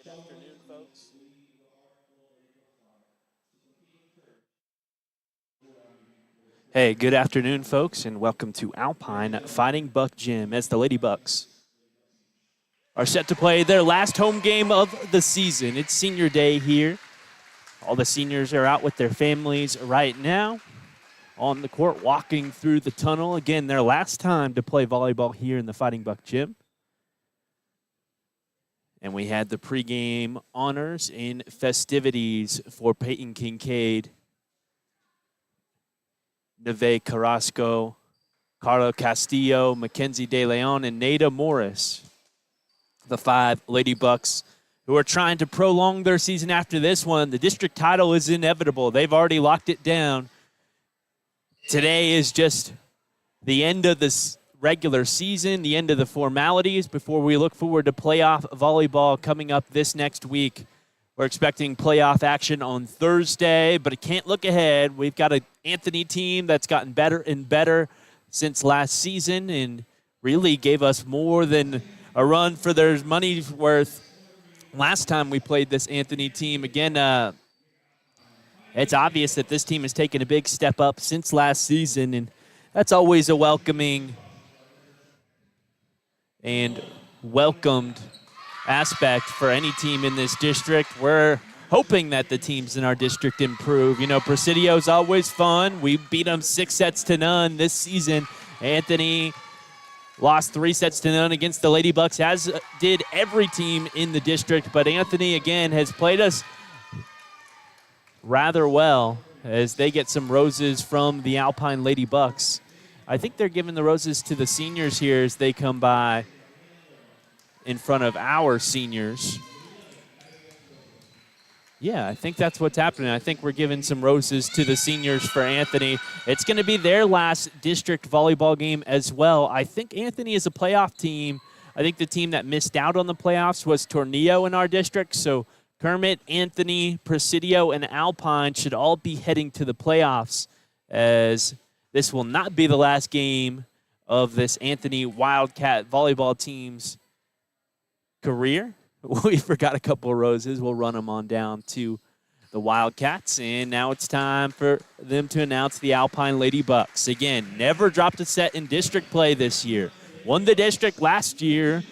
Good afternoon, folks. Hey, good afternoon, folks, and welcome to Alpine Fighting Buck Gym as the Lady Bucks are set to play their last home game of the season. It's senior day here. All the seniors are out with their families right now on the court, walking through the tunnel. Again, their last time to play volleyball here in the Fighting Buck Gym. And we had the pregame honors and festivities for Peyton Kincaid, Neve Carrasco, Carlo Castillo, Mackenzie De Leon, and Nada Morris. The 5 Lady Bucks who are trying to prolong their season after this one. The district title is inevitable. They've already locked it down. Today is just the end of this regular season, the end of the formalities before we look forward to playoff volleyball coming up this next week. We're expecting playoff action on Thursday, but I can't look ahead. We've got an Anthony team that's gotten better and better since last season and really gave us more than a run for their money's worth last time we played this Anthony team. Again, it's obvious that this team has taken a big step up since last season, and that's always a welcoming and welcomed aspect for any team in this district. We're hoping that the teams in our district improve. You know, Presidio's always fun. We beat them 6-0 this season. Anthony lost 3-0 against the Lady Bucks, as did every team in the district. But Anthony, again, has played us rather well as they get some roses from the Alpine Lady Bucks. I think they're giving the roses to the seniors here as they come by in front of our seniors. Yeah, I think that's what's happening. I think we're giving some roses to the seniors for Anthony. It's going to be their last district volleyball game as well. I think Anthony is a playoff team. I think the team that missed out on the playoffs was Tornillo in our district. So Kermit, Anthony, Presidio, and Alpine should all be heading to the playoffs, as this will not be the last game of this Anthony Wildcat volleyball team's career. We forgot a couple of roses. We'll run them on down to the Wildcats. And now it's time for them to announce the Alpine Lady Bucks. Again, never dropped a set in district play this year. Won the district last year,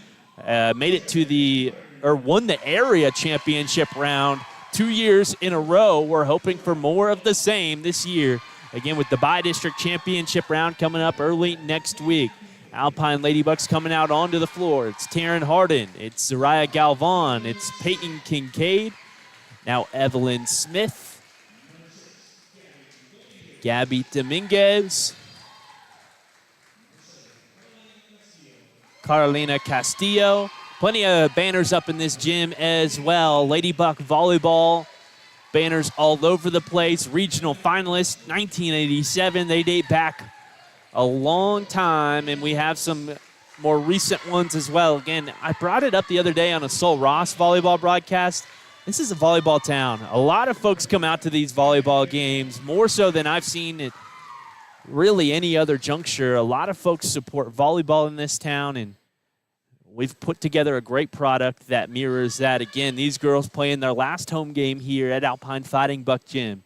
made it to won the area championship round 2 years in a row. We're hoping for more of the same this year. Again, with the bi-district championship round coming up early next week. Alpine Lady Bucks coming out onto the floor. It's Taryn Harden. It's Zariah Galvan. It's Peyton Kincaid. Now Evelyn Smith. Gabby Dominguez. Carolina Castillo. Plenty of banners up in this gym as well. Lady Buck volleyball. Banners all over the place. Regional finalists, 1987. They date back a long time, and we have some more recent ones as well. Again, I brought it up the other day on a Sol Ross volleyball broadcast. This is a volleyball town. A lot of folks come out to these volleyball games, more so than I've seen at really any other juncture. A lot of folks support volleyball in this town, and we've put together a great product that mirrors that. Again, these girls playing their last home game here at Alpine Fighting Buck Gym,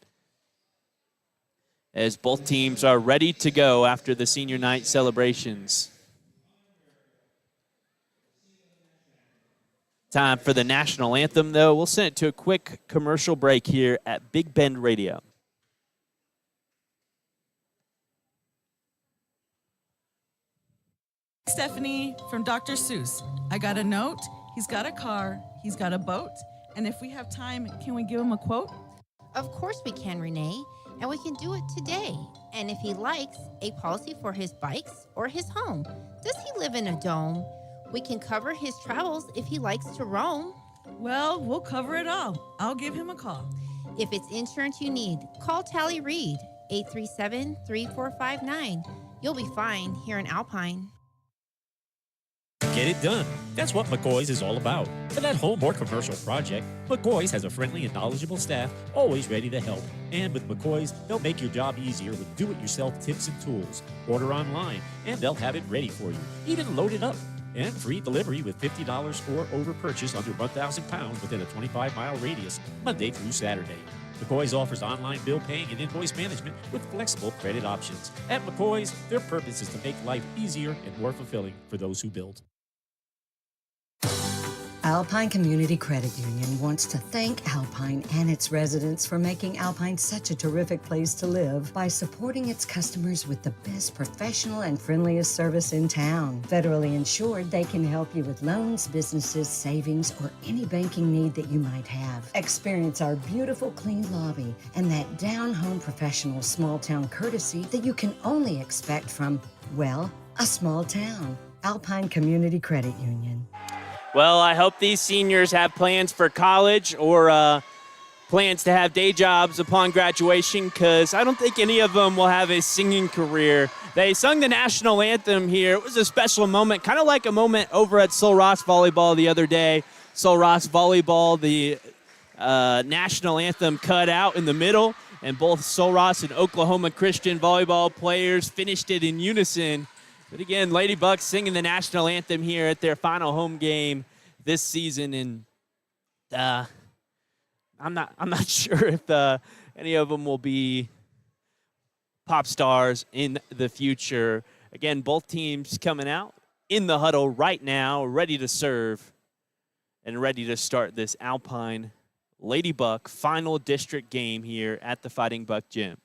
as both teams are ready to go after the senior night celebrations. Time for the national anthem, though. We'll send it to a quick commercial break here at Big Bend Radio. Stephanie from Dr. Seuss. I got a note, he's got a car, he's got a boat, and if we have time, can we give him a quote? Of course we can, Renee, and we can do it today. And if he likes a policy for his bikes or his home, does he live in a dome? We can cover his travels if he likes to roam. Well, we'll cover it all. I'll give him a call. If it's insurance you need, call Tally Reed, 837-3459. You'll be fine here in Alpine. Get it done. That's what McCoy's is all about. For that home or commercial project, McCoy's has a friendly and knowledgeable staff always ready to help. And with McCoy's, they'll make your job easier with do-it-yourself tips and tools. Order online, and they'll have it ready for you, even loaded up. and free delivery with $50 or over purchase under 1,000 pounds within a 25-mile radius, Monday through Saturday. McCoy's offers online bill paying and invoice management with flexible credit options. At McCoy's, their purpose is to make life easier and more fulfilling for those who build. Alpine Community Credit Union wants to thank Alpine and its residents for making Alpine such a terrific place to live by supporting its customers with the best professional and friendliest service in town. Federally insured, they can help you with loans, businesses, savings, or any banking need that you might have. Experience our beautiful, clean lobby and that down-home professional small-town courtesy that you can only expect from, well, a small town. Alpine Community Credit Union. Well, I hope these seniors have plans for college or plans to have day jobs upon graduation, because I don't think any of them will have a singing career. They sung the national anthem here. It was a special moment, kind of like a moment over at Sul Ross Volleyball the other day. Sul Ross Volleyball, the national anthem cut out in the middle, and both Sul Ross and Oklahoma Christian volleyball players finished it in unison. But again, Lady Bucks singing the national anthem here at their final home game this season, and I'm not sure if any of them will be pop stars in the future. Again, both teams coming out in the huddle right now, ready to serve and ready to start this Alpine Lady Buck final district game here at the Fighting Buck Gym.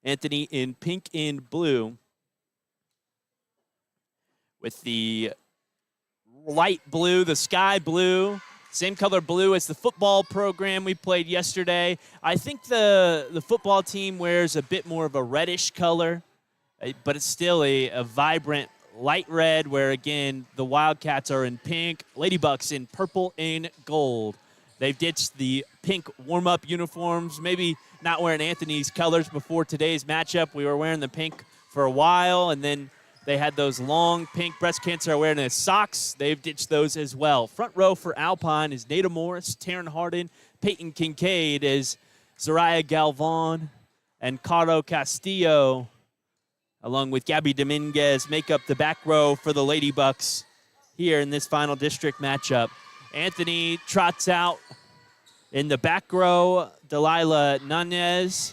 Anthony in pink and blue, with the light blue, the sky blue, same color blue as the football program we played yesterday. I think the football team wears a bit more of a reddish color, but it's still a vibrant light red, where, again, the Wildcats are in pink, Lady Bucks in purple and gold. They've ditched the pink warm-up uniforms, maybe not wearing Anthony's colors before today's matchup. We were wearing the pink for a while, and then they had those long pink breast cancer awareness socks. They've ditched those as well. Front row for Alpine is Nada Morris, Taryn Harden, Peyton Kincaid, as Zariah Galvan and Caro Castillo, along with Gabby Dominguez, make up the back row for the Lady Bucks here in this final district matchup. Anthony trots out in the back row, Delilah Nunez,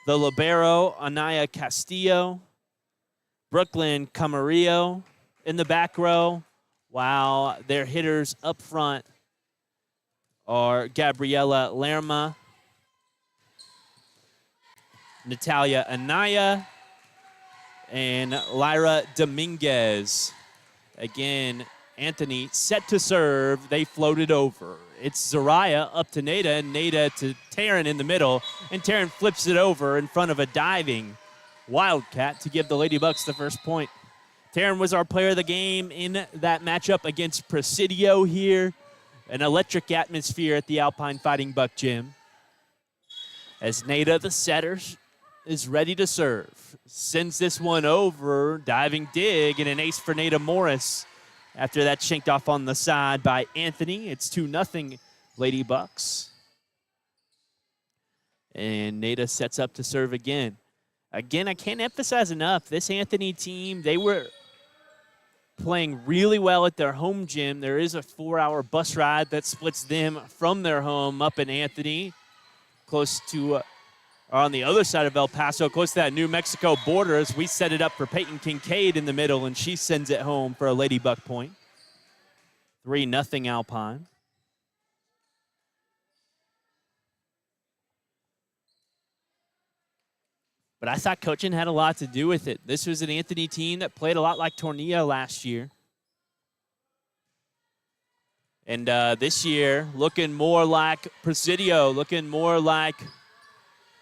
the libero, Anaya Castillo, Brooklyn Camarillo in the back row, while their hitters up front are Gabriela Lerma, Natalia Anaya, and Lyra Dominguez. Again, Anthony set to serve. They floated over. It's Zariah up to Nada, and Nada to Taryn in the middle, and Taryn flips it over in front of a diving Wildcat to give the Lady Bucks the first point. Taryn was our player of the game in that matchup against Presidio here. An electric atmosphere at the Alpine Fighting Buck Gym. As Nada, the setter, is ready to serve. Sends this one over, diving dig, and an ace for Nada Morris. After that shanked off on the side by Anthony, it's 2-0 Lady Bucks. And Nada sets up to serve again. Again, I can't emphasize enough, this Anthony team, they were playing really well at their home gym. There is a 4-hour bus ride that splits them from their home up in Anthony, close to, on the other side of El Paso, close to that New Mexico border, as we set it up for Peyton Kincaid in the middle, and she sends it home for a Lady Buck point. 3-0 Alpine. But I thought coaching had a lot to do with it. This was an Anthony team that played a lot like Tornillo last year. And this year, looking more like Presidio, looking more like,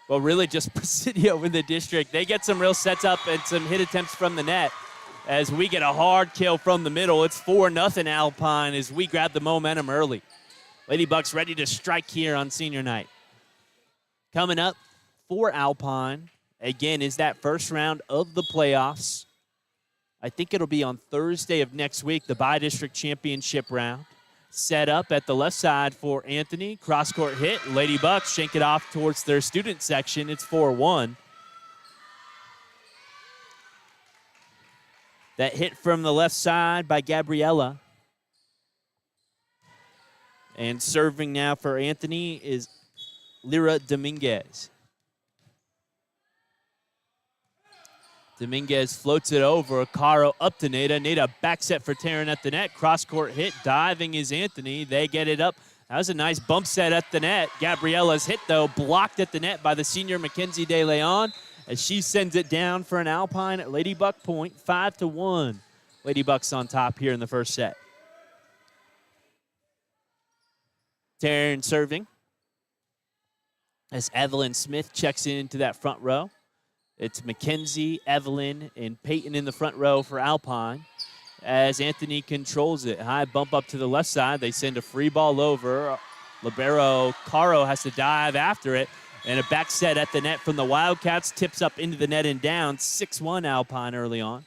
well, really just Presidio in the district. They get some real sets up and some hit attempts from the net as we get a hard kill from the middle. It's 4-0 Alpine as we grab the momentum early. Lady Bucks ready to strike here on senior night. Coming up for Alpine, again, is that first round of the playoffs. I think it'll be on Thursday of next week, the bi-district championship round. Set up at the left side for Anthony. Cross-court hit. Lady Bucks shank it off towards their student section. It's 4-1. That hit from the left side by Gabriella. And serving now for Anthony is Lyra Dominguez. Dominguez floats it over. Caro up to Nada. Nada back set for Taryn at the net. Cross-court hit. Diving is Anthony. They get it up. That was a nice bump set at the net. Gabriella's hit, though, blocked at the net by the senior Mackenzie De Leon as she sends it down for an Alpine at Lady Buck point, 5-1. Lady Bucks on top here in the first set. Taryn serving as Evelyn Smith checks into that front row. It's Mackenzie, Evelyn, and Peyton in the front row for Alpine as Anthony controls it. High bump up to the left side. They send a free ball over. Libero Caro has to dive after it. And a back set at the net from the Wildcats. Tips up into the net and down. 6-1 Alpine early on.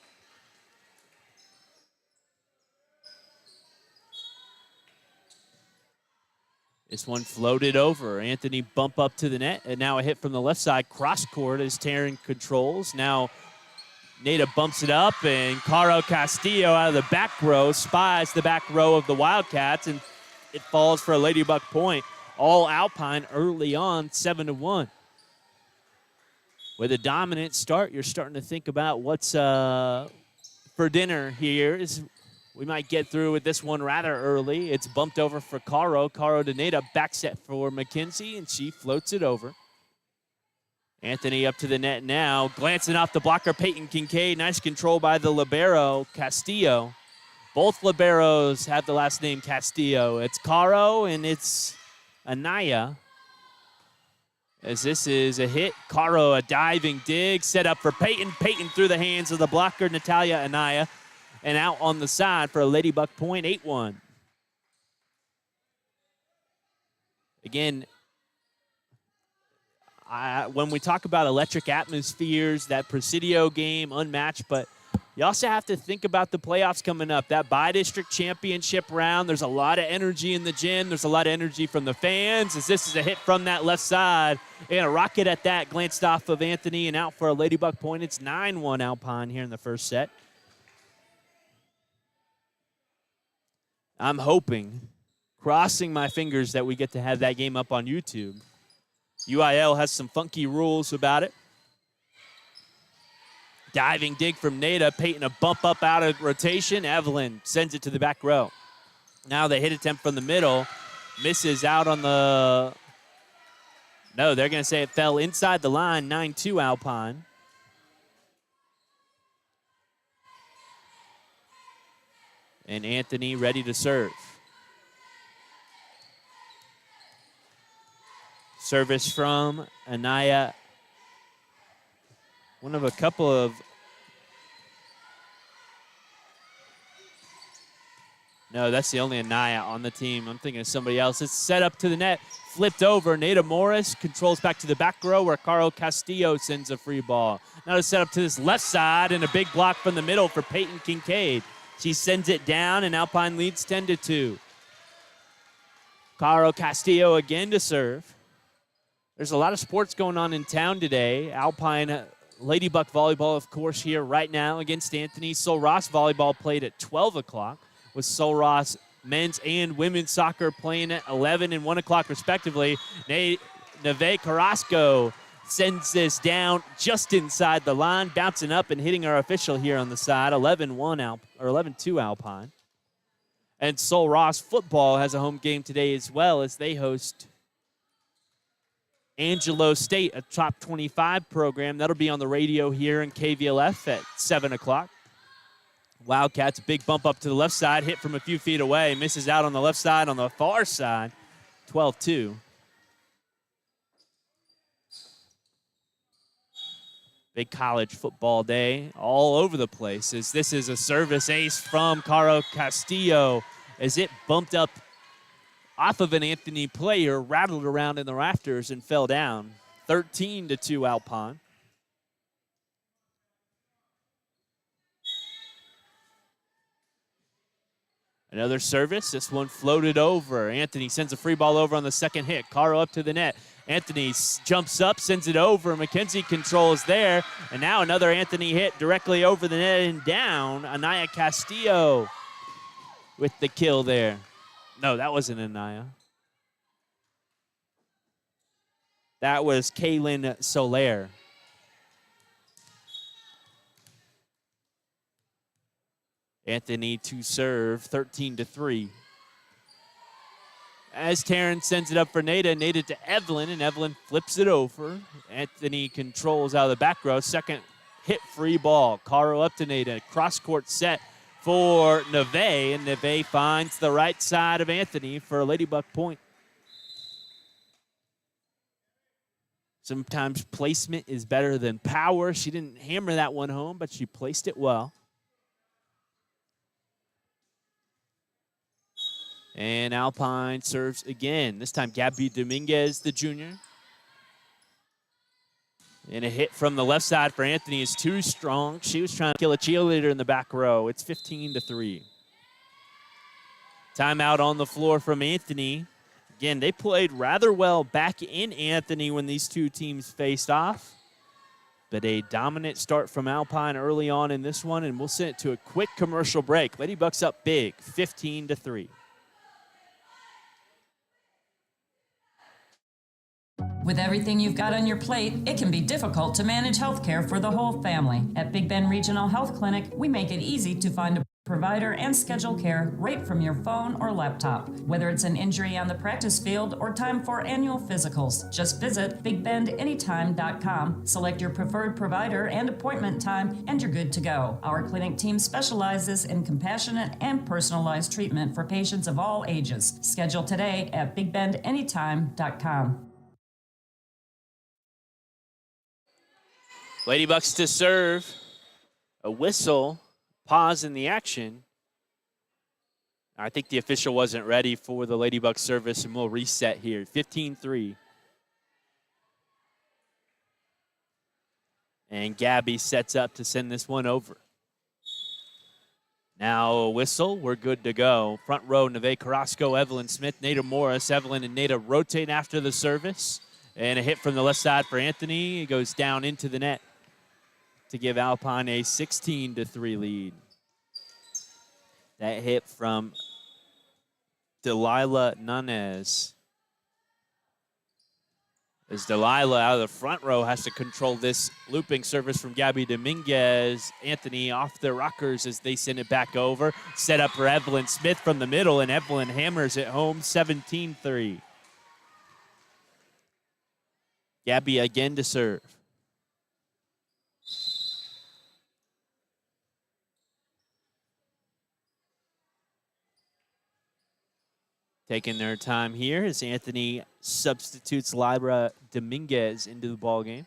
This one floated over. Anthony bump up to the net, and now a hit from the left side. Cross court as Taryn controls. Now Nada bumps it up, and Caro Castillo out of the back row spies the back row of the Wildcats, and it falls for a Lady Buck point. All Alpine early on, 7-1. With a dominant start, you're starting to think about what's for dinner here. We might get through with this one rather early. It's bumped over for Caro. Caro to Nada, back set for McKenzie, and she floats it over. Anthony up to the net now. Glancing off the blocker, Peyton Kincaid. Nice control by the libero, Castillo. Both liberos have the last name Castillo. It's Caro and it's Anaya. As this is a hit. Caro, a diving dig, set up for Peyton. Peyton through the hands of the blocker, Natalia Anaya. And out on the side for a Lady Buck point, 8-1. Again, when we talk about electric atmospheres, that Presidio game, unmatched, but you also have to think about the playoffs coming up. That bi-district championship round, there's a lot of energy in the gym. There's a lot of energy from the fans as this is a hit from that left side. And a rocket at that, glanced off of Anthony and out for a Lady Buck point. It's 9-1 Alpine here in the first set. I'm hoping, crossing my fingers, that we get to have that game up on YouTube. UIL has some funky rules about it. Diving dig from Nada. Peyton a bump up out of rotation. Evelyn sends it to the back row. Now the hit attempt from the middle. Misses out on the... No, they're going to say it fell inside the line. 9-2 Alpine. And Anthony ready to serve. Service from Anaya. One of a couple of... No, that's the only Anaya on the team. I'm thinking of somebody else. It's set up to the net. Flipped over. Nada Morris controls back to the back row where Caro Castillo sends a free ball. Now to set up to this left side and a big block from the middle for Peyton Kincaid. She sends it down, and Alpine leads 10-2. Caro Castillo again to serve. There's a lot of sports going on in town today. Alpine Lady Buck volleyball, of course, here right now against Anthony. Sol Ross volleyball played at 12 o'clock, with Sol Ross men's and women's soccer playing at 11 and 1 o'clock, respectively. Neve Carrasco sends this down just inside the line, bouncing up and hitting our official here on the side. 11-2 Alpine. And Sol Ross football has a home game today as well as they host Angelo State, a top 25 program. That'll be on the radio here in KVLF at 7 o'clock. Wildcats, big bump up to the left side, hit from a few feet away. Misses out on the left side on the far side. 12-2. Big college football day all over the place as this is a service ace from Caro Castillo as it bumped up off of an Anthony player, rattled around in the rafters and fell down. 13-2 Alpine. Another service. This one floated over. Anthony sends a free ball over on the second hit. Caro up to the net. Anthony jumps up, sends it over. McKenzie controls there. And now another Anthony hit directly over the net and down. Anaya Castillo with the kill there. No, that wasn't Anaya. That was Kaylin Soler. Anthony to serve, 13-3. As Taryn sends it up for Nada, Nada to Evelyn, and Evelyn flips it over. Anthony controls out of the back row. Second hit free ball. Caro up to Nada. Cross-court set for Neve, and Neve finds the right side of Anthony for a Ladybug point. Sometimes placement is better than power. She didn't hammer that one home, but she placed it well. And Alpine serves again. This time Gabby Dominguez, the junior. And a hit from the left side for Anthony is too strong. She was trying to kill a cheerleader in the back row. It's 15-3. Timeout on the floor from Anthony. Again, they played rather well back in Anthony when these two teams faced off. But a dominant start from Alpine early on in this one, and we'll send it to a quick commercial break. Lady Bucks up big, 15-3. With everything you've got on your plate, it can be difficult to manage healthcare for the whole family. At Big Bend Regional Health Clinic, we make it easy to find a provider and schedule care right from your phone or laptop. Whether it's an injury on the practice field or time for annual physicals, just visit bigbendanytime.com, select your preferred provider and appointment time, and you're good to go. Our clinic team specializes in compassionate and personalized treatment for patients of all ages. Schedule today at bigbendanytime.com. Lady Bucks to serve. A whistle. Pause in the action. I think the official wasn't ready for the Lady Bucks service, and we'll reset here. 15-3. And Gabby sets up to send this one over. Now a whistle. We're good to go. Front row, Neve Carrasco, Evelyn Smith, Nada Morris. Evelyn and Nada rotate after the service. And a hit from the left side for Anthony. It goes down into the net to give Alpine a 16-3 lead. That hit from Delilah Nunez. As Delilah out of the front row has to control this looping service from Gabby Dominguez. Anthony off their rockers as they send it back over. Set up for Evelyn Smith from the middle, and Evelyn hammers it home, 17-3. Gabby again to serve. Taking their time here as Anthony substitutes Lyra Dominguez into the ballgame.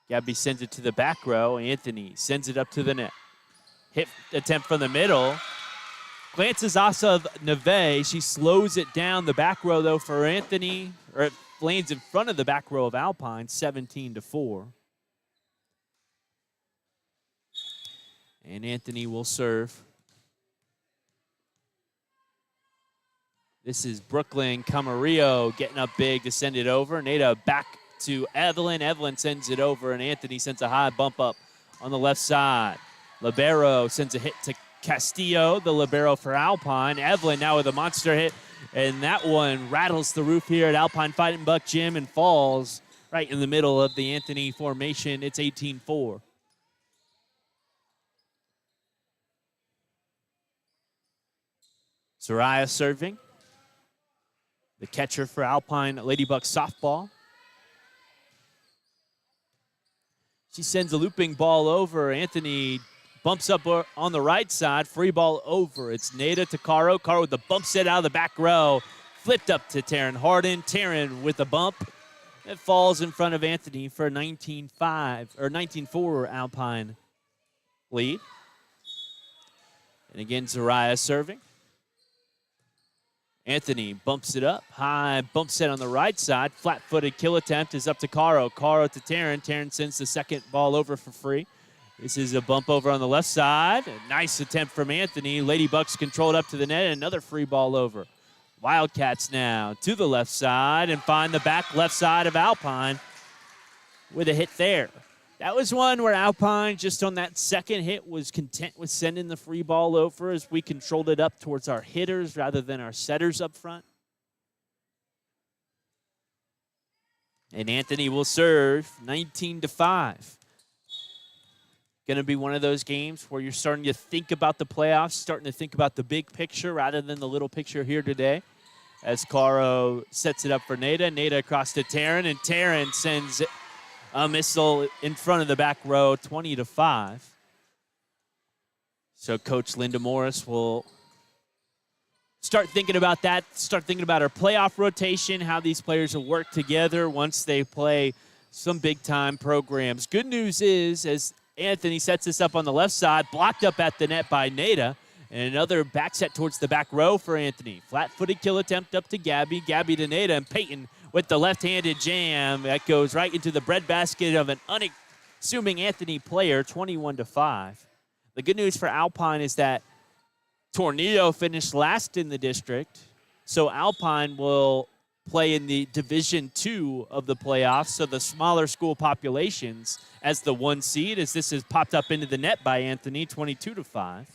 Gabby sends it to the back row. Anthony sends it up to the net. Hit attempt from the middle. Glances off of Neve. She slows it down the back row, though, for Anthony. Or it lands in front of the back row of Alpine, 17-4. And Anthony will serve. This is Brooklyn Camarillo getting up big to send it over. Nada back to Evelyn. Evelyn sends it over, and Anthony sends a high bump up on the left side. Libero sends a hit to Castillo, the libero for Alpine. Evelyn now with a monster hit, and that one rattles the roof here at Alpine Fighting Buck Gym and falls right in the middle of the Anthony formation. It's 18-4. Soraya serving. The catcher for Alpine Ladybuck softball. She sends a looping ball over. Anthony bumps up on the right side. Free ball over. It's Nada to Caro. Caro with the bump set out of the back row. Flipped up to Taryn Harden. Taryn with the bump. It falls in front of Anthony for a 19-5 or 19-4 Alpine lead. And again, Zariah serving. Anthony bumps it up. High bump set on the right side. Flat-footed kill attempt is up to Caro. Caro to Taryn. Taryn sends the second ball over for free. This is a bump over on the left side. A nice attempt from Anthony. Ladybucks controlled up to the net. And another free ball over. Wildcats now to the left side and find the back left side of Alpine with a hit there. That was one where Alpine, just on that second hit, was content with sending the free ball over as we controlled it up towards our hitters rather than our setters up front. And Anthony will serve 19-5. Going to be one of those games where you're starting to think about the playoffs, starting to think about the big picture rather than the little picture here today. As Caro sets it up for Nada. Nada across to Taryn, and Taryn sends a missile in front of the back row, 20-5. So Coach Linda Morris will start thinking about that, start thinking about our playoff rotation, how these players will work together once they play some big-time programs. Good news is, as Anthony sets this up on the left side, blocked up at the net by Nada, and another back set towards the back row for Anthony. Flat-footed kill attempt up to Gabby, Gabby to Nada, and Peyton with the left-handed jam. That goes right into the breadbasket of an unassuming Anthony player, 21-5. The good news for Alpine is that Tornillo finished last in the district, so Alpine will play in the Division II of the playoffs, so the smaller school populations as the 1 seed, as this is popped up into the net by Anthony, 22-5.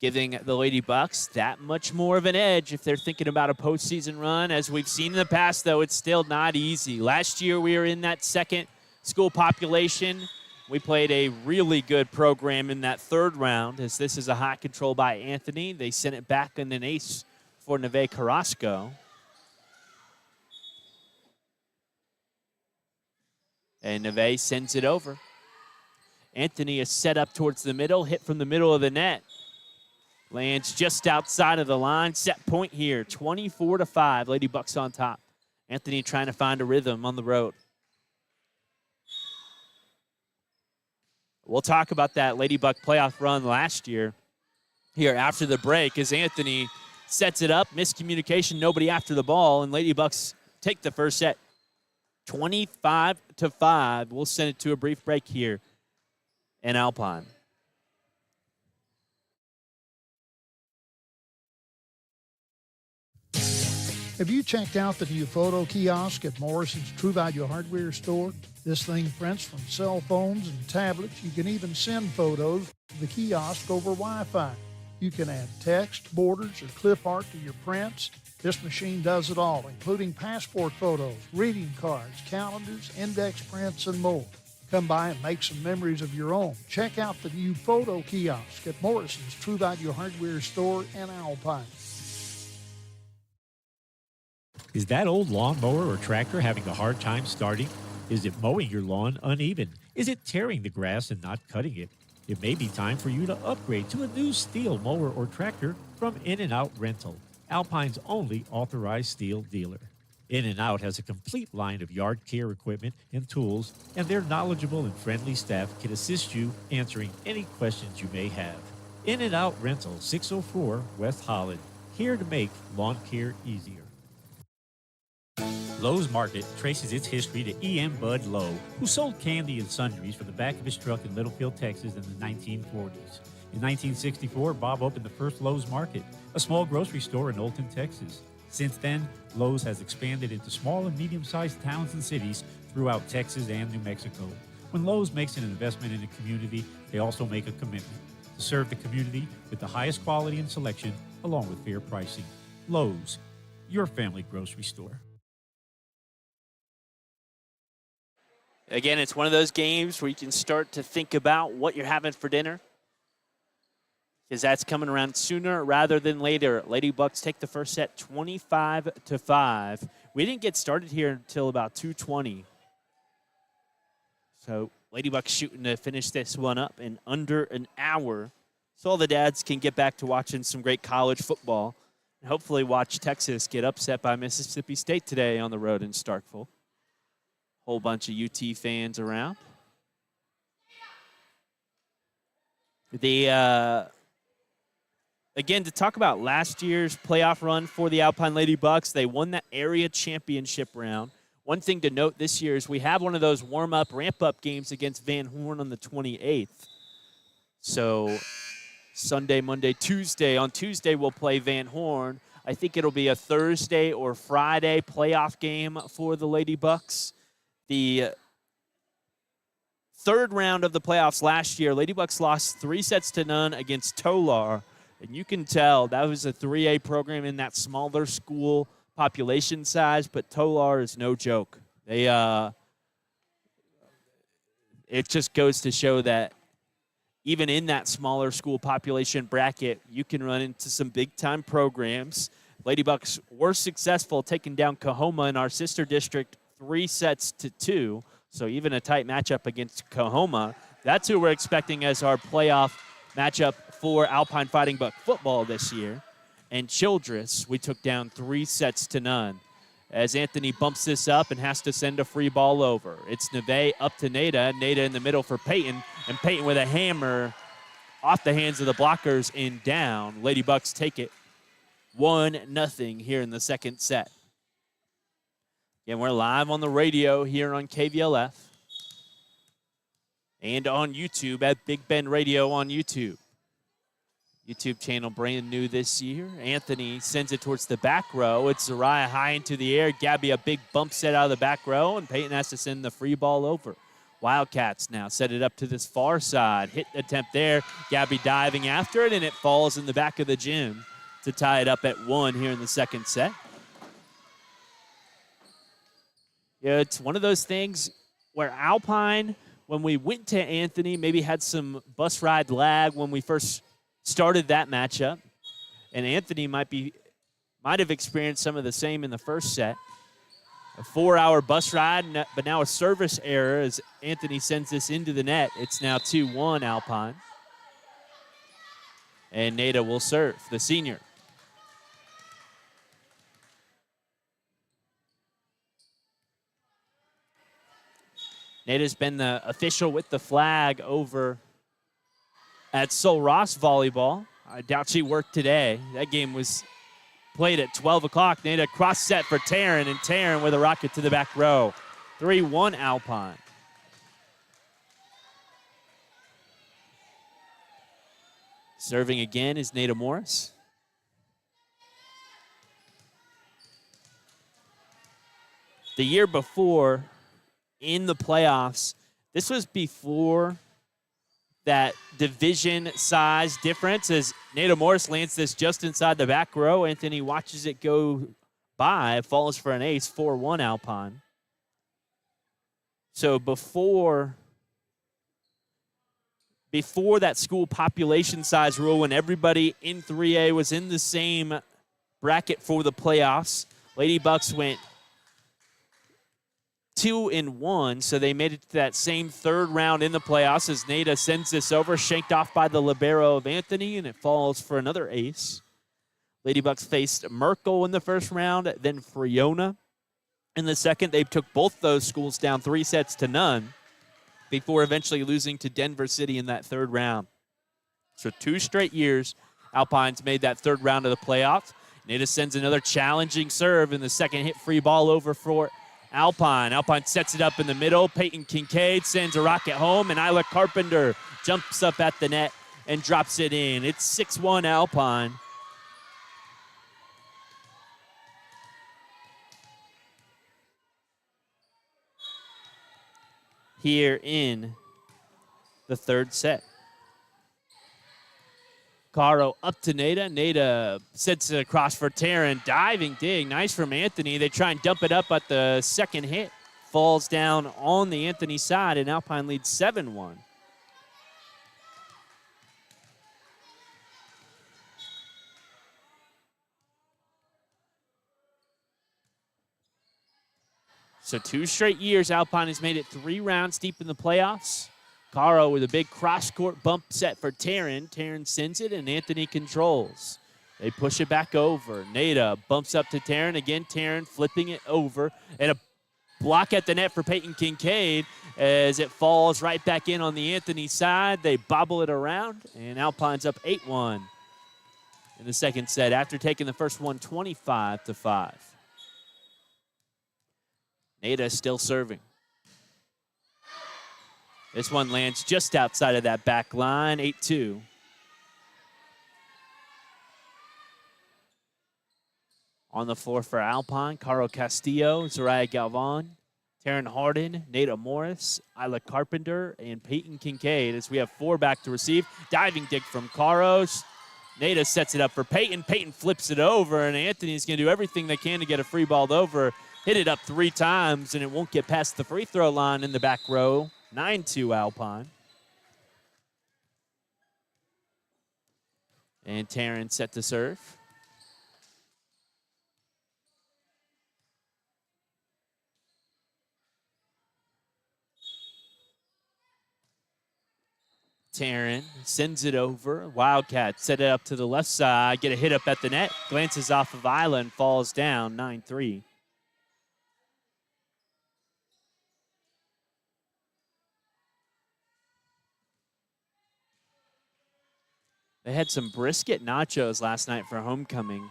Giving the Lady Bucks that much more of an edge if they're thinking about a postseason run. As we've seen in the past, though, it's still not easy. Last year, we were in that second school population. We played a really good program in that third round, as this is a hot control by Anthony. They sent it back in an ace for Neve Carrasco. And Neve sends it over. Anthony is set up towards the middle, hit from the middle of the net. Lands just outside of the line. Set point here, 24-5. Lady Bucks on top. Anthony trying to find a rhythm on the road. We'll talk about that Lady Buck playoff run last year here after the break as Anthony sets it up. Miscommunication, nobody after the ball, and Lady Bucks take the first set 25-5. We'll send it to a brief break here in Alpine. Have you checked out the new photo kiosk at Morrison's True Value Hardware store? This thing prints from cell phones and tablets. You can even send photos to the kiosk over Wi-Fi. You can add text, borders, or clip art to your prints. This machine does it all, including passport photos, greeting cards, calendars, index prints, and more. Come by and make some memories of your own. Check out the new photo kiosk at Morrison's True Value Hardware store in Alpine. Is that old lawnmower or tractor having a hard time starting? Is it mowing your lawn uneven? Is it tearing the grass and not cutting it? It may be time for you to upgrade to a new steel mower or tractor from In-N-Out Rental, Alpine's only authorized steel dealer. In-N-Out has a complete line of yard care equipment and tools, and their knowledgeable and friendly staff can assist you answering any questions you may have. In-N-Out Rental, 604 West Holland, here to make lawn care easier. Lowe's Market traces its history to E.M. Bud Lowe, who sold candy and sundries from the back of his truck in Littlefield, Texas in the 1940s. In 1964, Bob opened the first Lowe's Market, a small grocery store in Olton, Texas. Since then, Lowe's has expanded into small and medium-sized towns and cities throughout Texas and New Mexico. When Lowe's makes an investment in a community, they also make a commitment to serve the community with the highest quality and selection, along with fair pricing. Lowe's, your family grocery store. Again, it's one of those games where you can start to think about what you're having for dinner, because that's coming around sooner rather than later. Lady Bucks take the first set 25-5. We didn't get started here until about 2:20. So Lady Bucks shooting to finish this one up in under an hour, so all the dads can get back to watching some great college football and hopefully watch Texas get upset by Mississippi State today on the road in Starkville. Whole bunch of UT fans around. Again, to talk about last year's playoff run for the Alpine Lady Bucks, they won that area championship round. One thing to note this year is we have one of those warm-up, ramp-up games against Van Horn on the 28th. So Sunday, Monday, Tuesday. On Tuesday, we'll play Van Horn. I think it'll be a Thursday or Friday playoff game for the Lady Bucks. The third round of the playoffs last year, Lady Bucks lost 3-0 against Tolar. And you can tell that was a 3A program in that smaller school population size, but Tolar is no joke. They it just goes to show that even in that smaller school population bracket, you can run into some big-time programs. Lady Bucks were successful taking down Coahoma in our sister district 3-2. So even a tight matchup against Coahoma. That's who we're expecting as our playoff matchup for Alpine Fighting Buck football this year. And Childress, we took down 3-0. As Anthony bumps this up and has to send a free ball over. It's Neve up to Nada. Nada in the middle for Peyton. And Peyton with a hammer off the hands of the blockers and down. Lady Bucks take it 1-0 here in the second set. Again, we're live on the radio here on KVLF and on YouTube at Big Bend Radio on YouTube. YouTube channel brand new this year. Anthony sends it towards the back row. It's Zariah high into the air. Gabby a big bump set out of the back row, and Peyton has to send the free ball over. Wildcats now set it up to this far side. Hit attempt there. Gabby diving after it, and it falls in the back of the gym to tie it up at 1 here in the second set. Yeah, it's one of those things where Alpine, when we went to Anthony, maybe had some bus ride lag when we first started that matchup, and Anthony might have experienced some of the same in the first set. A 4-hour bus ride, but now a service error as Anthony sends this into the net. It's now 2-1 Alpine. And Nada will serve, the senior. Nada's been the official with the flag over at Sol Ross Volleyball. I doubt she worked today. That game was played at 12 o'clock. Nada cross set for Taryn, and Taryn with a rocket to the back row. 3-1 Alpine. Serving again is Nada Morris. The year before, in the playoffs, this was before that division size difference as Nada Morris lands this just inside the back row. Anthony watches it go by, falls for an ace, 4-1 Alpine. So before that school population size rule, when everybody in 3A was in the same bracket for the playoffs, Lady Bucks went 2-1, so they made it to that same third round in the playoffs as Nada sends this over, shanked off by the libero of Anthony, and it falls for another ace. Lady Bucks faced Merkel in the first round, then Friona in the second. They took both those schools down 3-0 before eventually losing to Denver City in that third round. So 2 straight years, Alpine's made that third round of the playoffs. Nada sends another challenging serve in the second, hit free ball over for Alpine. Alpine sets it up in the middle. Peyton Kincaid sends a rocket home, and Isla Carpenter jumps up at the net and drops it in. It's 6-1 Alpine. Here in the third set. Caro up to Nada. Nada sets it across for Taryn. Diving dig. Nice from Anthony. They try and dump it up, but the second hit falls down on the Anthony side, and Alpine leads 7-1. So 2 straight years, Alpine has made it 3 rounds deep in the playoffs. Caro with a big cross-court bump set for Taryn. Taryn sends it, and Anthony controls. They push it back over. Nada bumps up to Taryn. Again, Taryn flipping it over. And a block at the net for Peyton Kincaid as it falls right back in on the Anthony side. They bobble it around, and Alpine's up 8-1 in the second set after taking the first one 25-5. Nada still serving. This one lands just outside of that back line, 8-2. On the floor for Alpine, Caro Castillo, Zariah Galvan, Taryn Harden, Nada Morris, Isla Carpenter, and Peyton Kincaid as we have 4 back to receive. Diving dig from Caros. Nada sets it up for Peyton. Peyton flips it over, and Anthony's going to do everything they can to get a free ball over. Hit it up 3 times, and it won't get past the free throw line in the back row. 9-2 Alpine. And Taryn set to serve. Taryn sends it over. Wildcat set it up to the left side. Get a hit up at the net. Glances off of Isla and falls down. 9-3. They had some brisket nachos last night for homecoming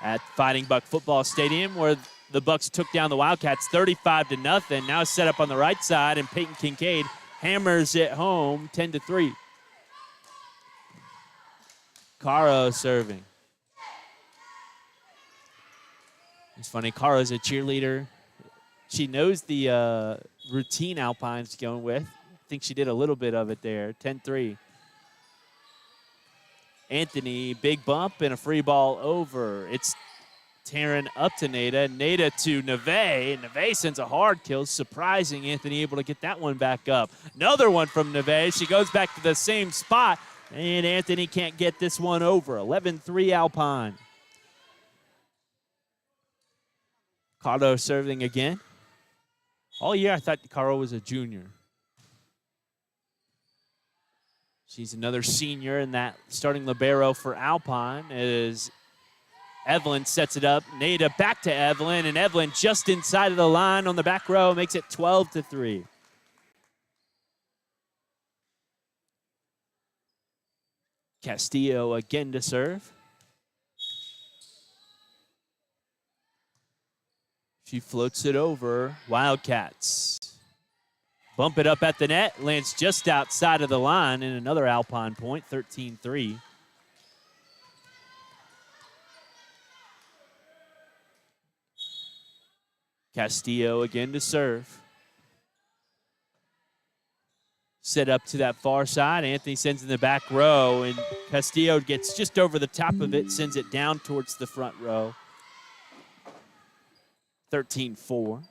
at Fighting Buck Football Stadium, where the Bucks took down the Wildcats 35-0. Now set up on the right side, and Peyton Kincaid hammers it home 10-3. Caro serving. It's funny, Caro's a cheerleader. She knows the routine Alpine's going with. I think she did a little bit of it there. 10-3. Anthony, big bump and a free ball over. It's Taryn up to Nada. Nada to Neve. Neve sends a hard kill. Surprising Anthony able to get that one back up. Another one from Neve. She goes back to the same spot, and Anthony can't get this one over. 11-3 Alpine. Caro serving again. All year I thought Caro was a junior. She's another senior in that starting libero for Alpine as Evelyn sets it up. Nada back to Evelyn, and Evelyn just inside of the line on the back row makes it 12-3. Castillo again to serve. She floats it over. Wildcats bump it up at the net. Lands just outside of the line, and another Alpine point, 13-3. Castillo again to serve. Set up to that far side. Anthony sends in the back row, and Castillo gets just over the top of it, sends it down towards the front row. 13-4.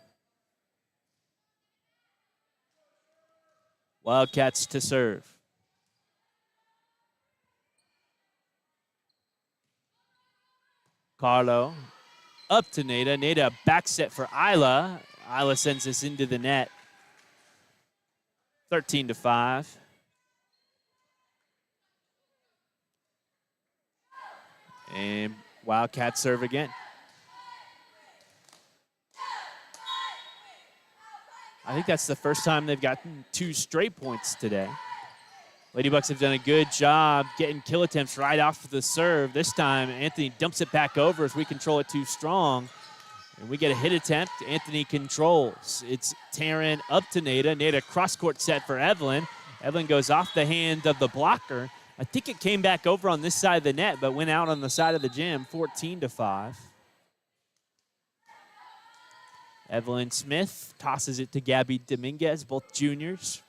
Wildcats to serve. Carlo up to Nada. Nada back set for Isla. Isla sends this into the net. 13-5. And Wildcats serve again. I think that's the first time they've gotten 2 straight points today. Ladybucks have done a good job getting kill attempts right off the serve. This time, Anthony dumps it back over as we control it too strong. And we get a hit attempt. Anthony controls. It's Taryn up to Nada. Nada cross-court set for Evelyn. Evelyn goes off the hand of the blocker. I think it came back over on this side of the net, but went out on the side of the gym, 14-5. Evelyn Smith tosses it to Gabby Dominguez, both juniors.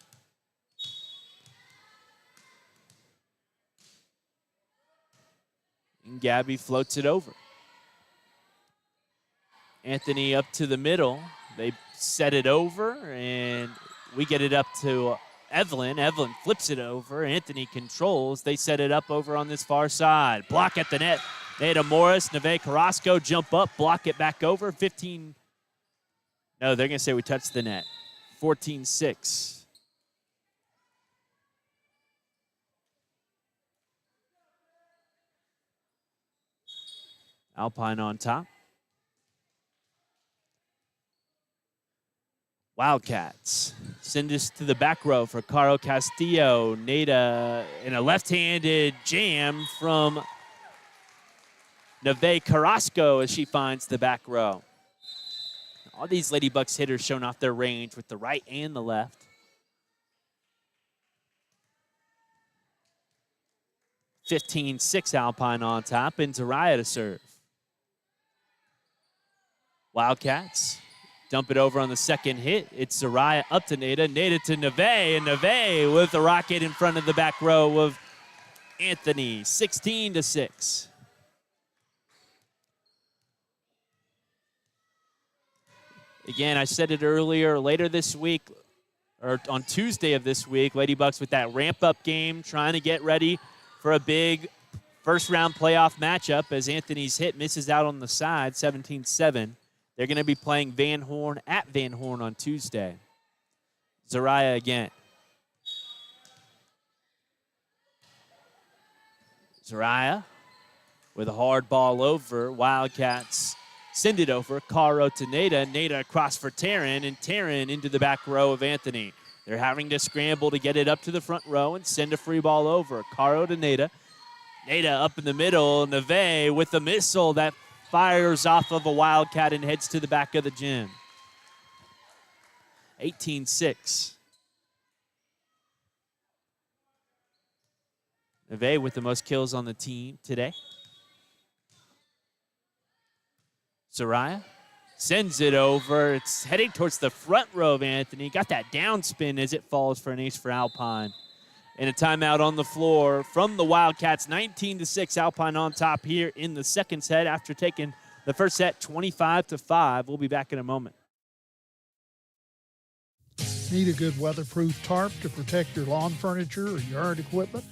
And Gabby floats it over. Anthony up to the middle. They set it over, and we get it up to Evelyn. Evelyn flips it over. Anthony controls. They set it up over on this far side. Block at the net. Nada Morris, Neve Carrasco jump up, block it back over. 15. No, they're going to say we touched the net. 14-6. Alpine on top. Wildcats send us to the back row for Caro Castillo. Nada in a left-handed jam from Neve Carrasco as she finds the back row. All these Ladybucks hitters showing off their range with the right and the left. 15-6 Alpine on top, and Zariah to serve. Wildcats dump it over on the second hit. It's Zariah up to Nada. Nada to Neve, and Neve with the rocket in front of the back row of Anthony, 16-6. Again, I said it earlier, later this week, or on Tuesday of this week, Lady Bucks with that ramp-up game, trying to get ready for a big first-round playoff matchup as Anthony's hit misses out on the side, 17-7. They're going to be playing Van Horn at Van Horn on Tuesday. Zariah again. Zariah with a hard ball over. Wildcats send it over. Caro to Nada. Nada across for Taryn, and Taryn into the back row of Anthony. They're having to scramble to get it up to the front row and send a free ball over. Caro to Nada. Nada up in the middle. Neve with the missile that fires off of a Wildcat and heads to the back of the gym. 18-6. Neve with the most kills on the team today. Zariah sends it over. It's heading towards the front row of Anthony. Got that down spin as it falls for an ace for Alpine. And a timeout on the floor from the Wildcats. 19-6, Alpine on top here in the second set after taking the first set 25-5. We'll be back in a moment. Need a good weatherproof tarp to protect your lawn furniture or yard equipment?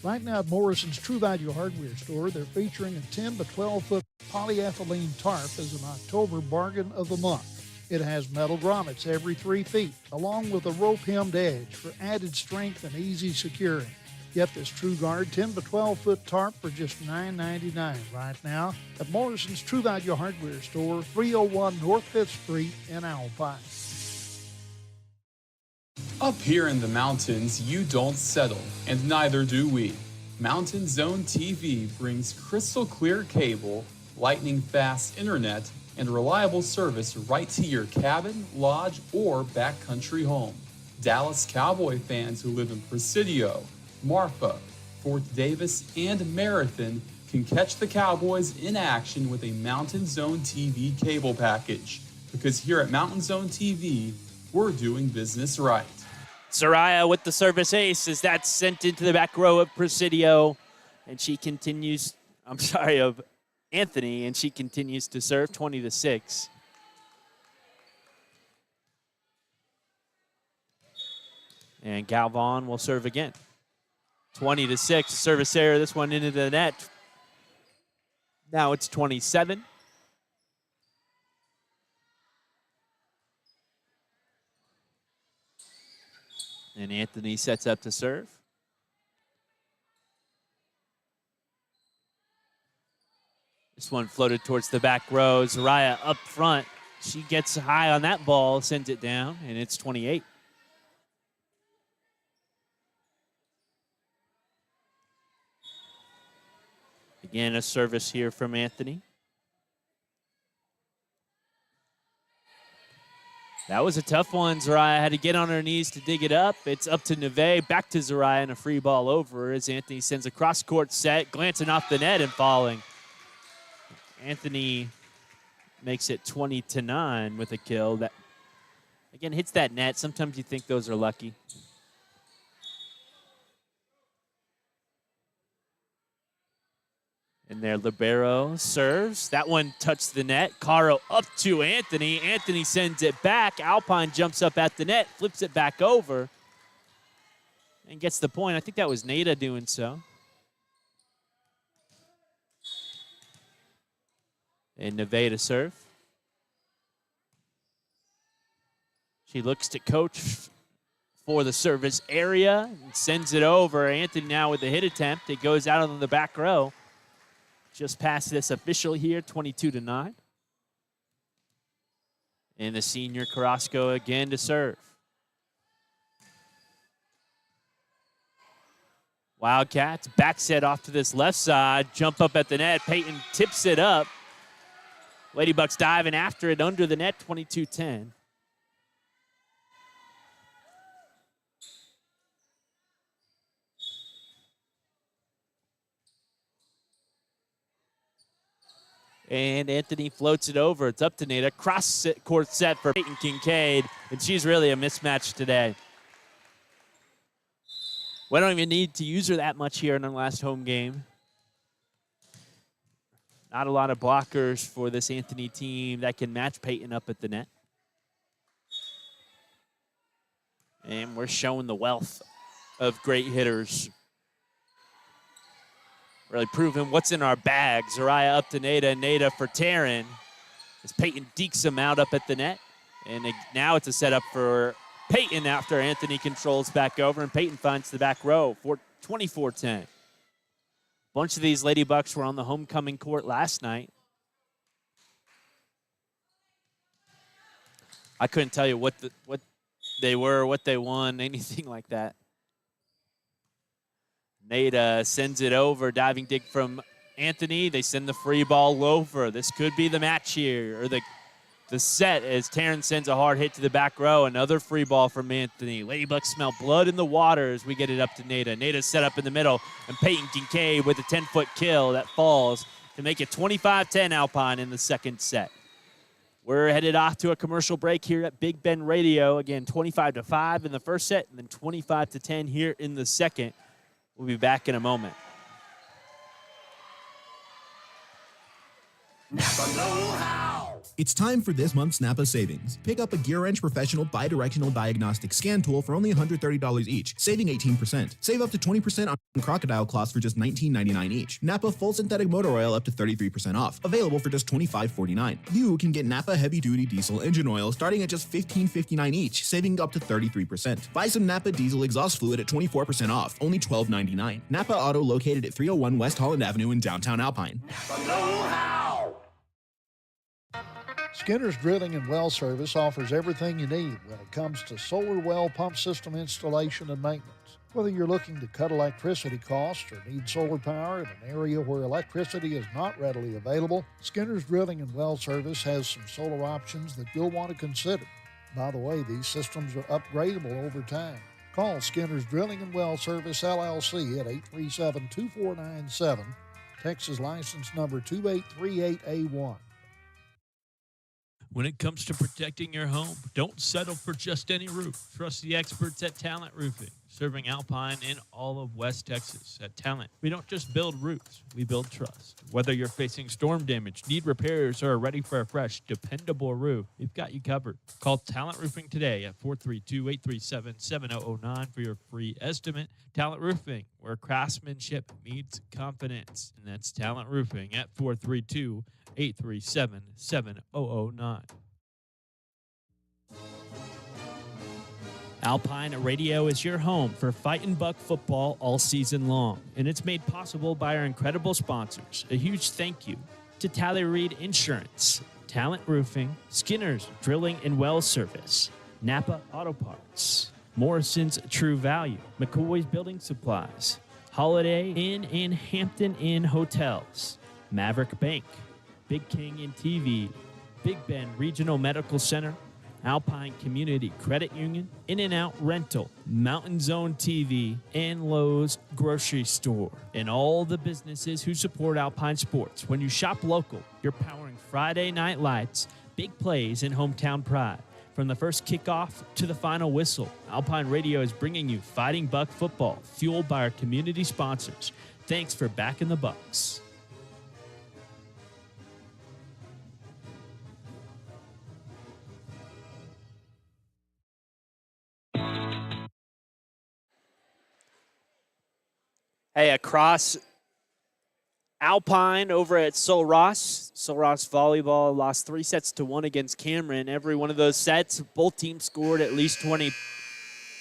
Right now at Morrison's True Value Hardware Store, they're featuring a 10 to 12-foot polyethylene tarp as an October bargain of the month. It has metal grommets every 3 feet, along with a rope-hemmed edge for added strength and easy securing. Get this True Guard 10 to 12-foot tarp for just $9.99 right now at Morrison's True Value Hardware Store, 301 North 5th Street in Alpine. Up here in the mountains, you don't settle, and neither do we. Mountain Zone TV brings crystal clear cable, lightning fast internet, and reliable service right to your cabin, lodge, or backcountry home. Dallas Cowboy fans who live in Presidio, Marfa, Fort Davis, and Marathon can catch the Cowboys in action with a Mountain Zone TV cable package. Because here at Mountain Zone TV, we're doing business right. Zariah with the service ace as that's sent into the back row of Presidio. And she continues, of Anthony, and she continues to serve 20-6. And Galvan will serve again. 20-6, service error, this one into the net. Now it's 27. And Anthony sets up to serve. This one floated towards the back row. Zariah up front. She gets high on that ball, sends it down, and it's 28. Again, a service here from Anthony. That was a tough one. Zariah had to get on her knees to dig it up. It's up to Neve, back to Zariah, and a free ball over as Anthony sends a cross-court set, glancing off the net and falling. Anthony makes it 20-9 with a kill. That, again, hits that net. Sometimes you think those are lucky. And their libero serves. That one touched the net. Caro up to Anthony. Anthony sends it back. Alpine jumps up at the net, flips it back over, and gets the point. I think that was Nada doing so. And Neve to serve. She looks to coach for the service area and sends it over. Anthony now with the hit attempt. It goes out on the back row. Just past this official here, 22-9. And the senior Carrasco again to serve. Wildcats back set off to this left side. Jump up at the net. Peyton tips it up. Lady Bucks diving after it under the net, 22-10. And Anthony floats it over. It's up to Nada. Cross-court set for Peyton Kincaid, and she's really a mismatch today. We don't even need to use her that much here in our last home game. Not a lot of blockers for this Anthony team that can match Peyton up at the net. And we're showing the wealth of great hitters. Really proving what's in our bag. Zariah up to Nada, Nada for Taryn. As Peyton dekes him out up at the net. And now it's a setup for Peyton after Anthony controls back over, and Peyton finds the back row for 24-10. A bunch of these Lady Bucks were on the homecoming court last night. I couldn't tell you what they were, what they won, anything like that. Nada sends it over, diving dig from Anthony. They send the free ball over. This could be the match here, or the set, as Taryn sends a hard hit to the back row. Another free ball from Anthony. Lady Bucks smell blood in the water as we get it up to Nada. Nada's set up in the middle, and Peyton Kincaid with a 10-foot kill that falls to make it 25-10 Alpine in the second set. We're headed off to a commercial break here at Big Ben Radio. Again, 25-5 in the first set, and then 25-10 here in the second. We'll be back in a moment. It's time for this month's Napa savings. Pick up a GearWrench Professional Bidirectional Diagnostic Scan Tool for only $130 each, saving 18%. Save up to 20% on crocodile cloths for just $19.99 each. Napa Full Synthetic Motor Oil up to 33% off, available for just $25.49. You can get Napa Heavy Duty Diesel Engine Oil starting at just $15.59 each, saving up to 33%. Buy some Napa Diesel Exhaust Fluid at 24% off, only $12.99. Napa Auto located at 301 West Holland Avenue in downtown Alpine. Skinner's Drilling and Well Service offers everything you need when it comes to solar well pump system installation and maintenance. Whether you're looking to cut electricity costs or need solar power in an area where electricity is not readily available, Skinner's Drilling and Well Service has some solar options that you'll want to consider. By the way, these systems are upgradable over time. Call Skinner's Drilling and Well Service, LLC at 837-2497, Texas license number 2838A1. When it comes to protecting your home, don't settle for just any roof. Trust the experts at Talent Roofing, serving Alpine and all of West Texas. At Talent, we don't just build roofs, we build trust. Whether you're facing storm damage, need repairs, or are ready for a fresh, dependable roof, we've got you covered. Call Talent Roofing today at 432-837-7009 for your free estimate. Talent Roofing, where craftsmanship meets confidence. And that's Talent Roofing at 432-837-7009. Alpine Radio is your home for Fightin' Buck football all season long, and it's made possible by our incredible sponsors. A huge thank you to Tally Reed Insurance, Talent Roofing, Skinner's Drilling and Well Service, Napa Auto Parts, Morrison's True Value, McCoy's Building Supplies, Holiday Inn and Hampton Inn Hotels, Maverick Bank, Big King and TV, Big Bend Regional Medical Center, Alpine Community Credit Union, In-N-Out Rental, Mountain Zone TV, and Lowe's Grocery Store, and all the businesses who support Alpine sports. When you shop local, you're powering Friday night lights, big plays, and hometown pride. From the first kickoff to the final whistle, Alpine Radio is bringing you Fighting Buck football, fueled by our community sponsors. Thanks for backing the Bucks. Hey, across Alpine over at Sul Ross. Sul Ross Volleyball lost 3-1 against Cameron. Every one of those sets, both teams scored at least 20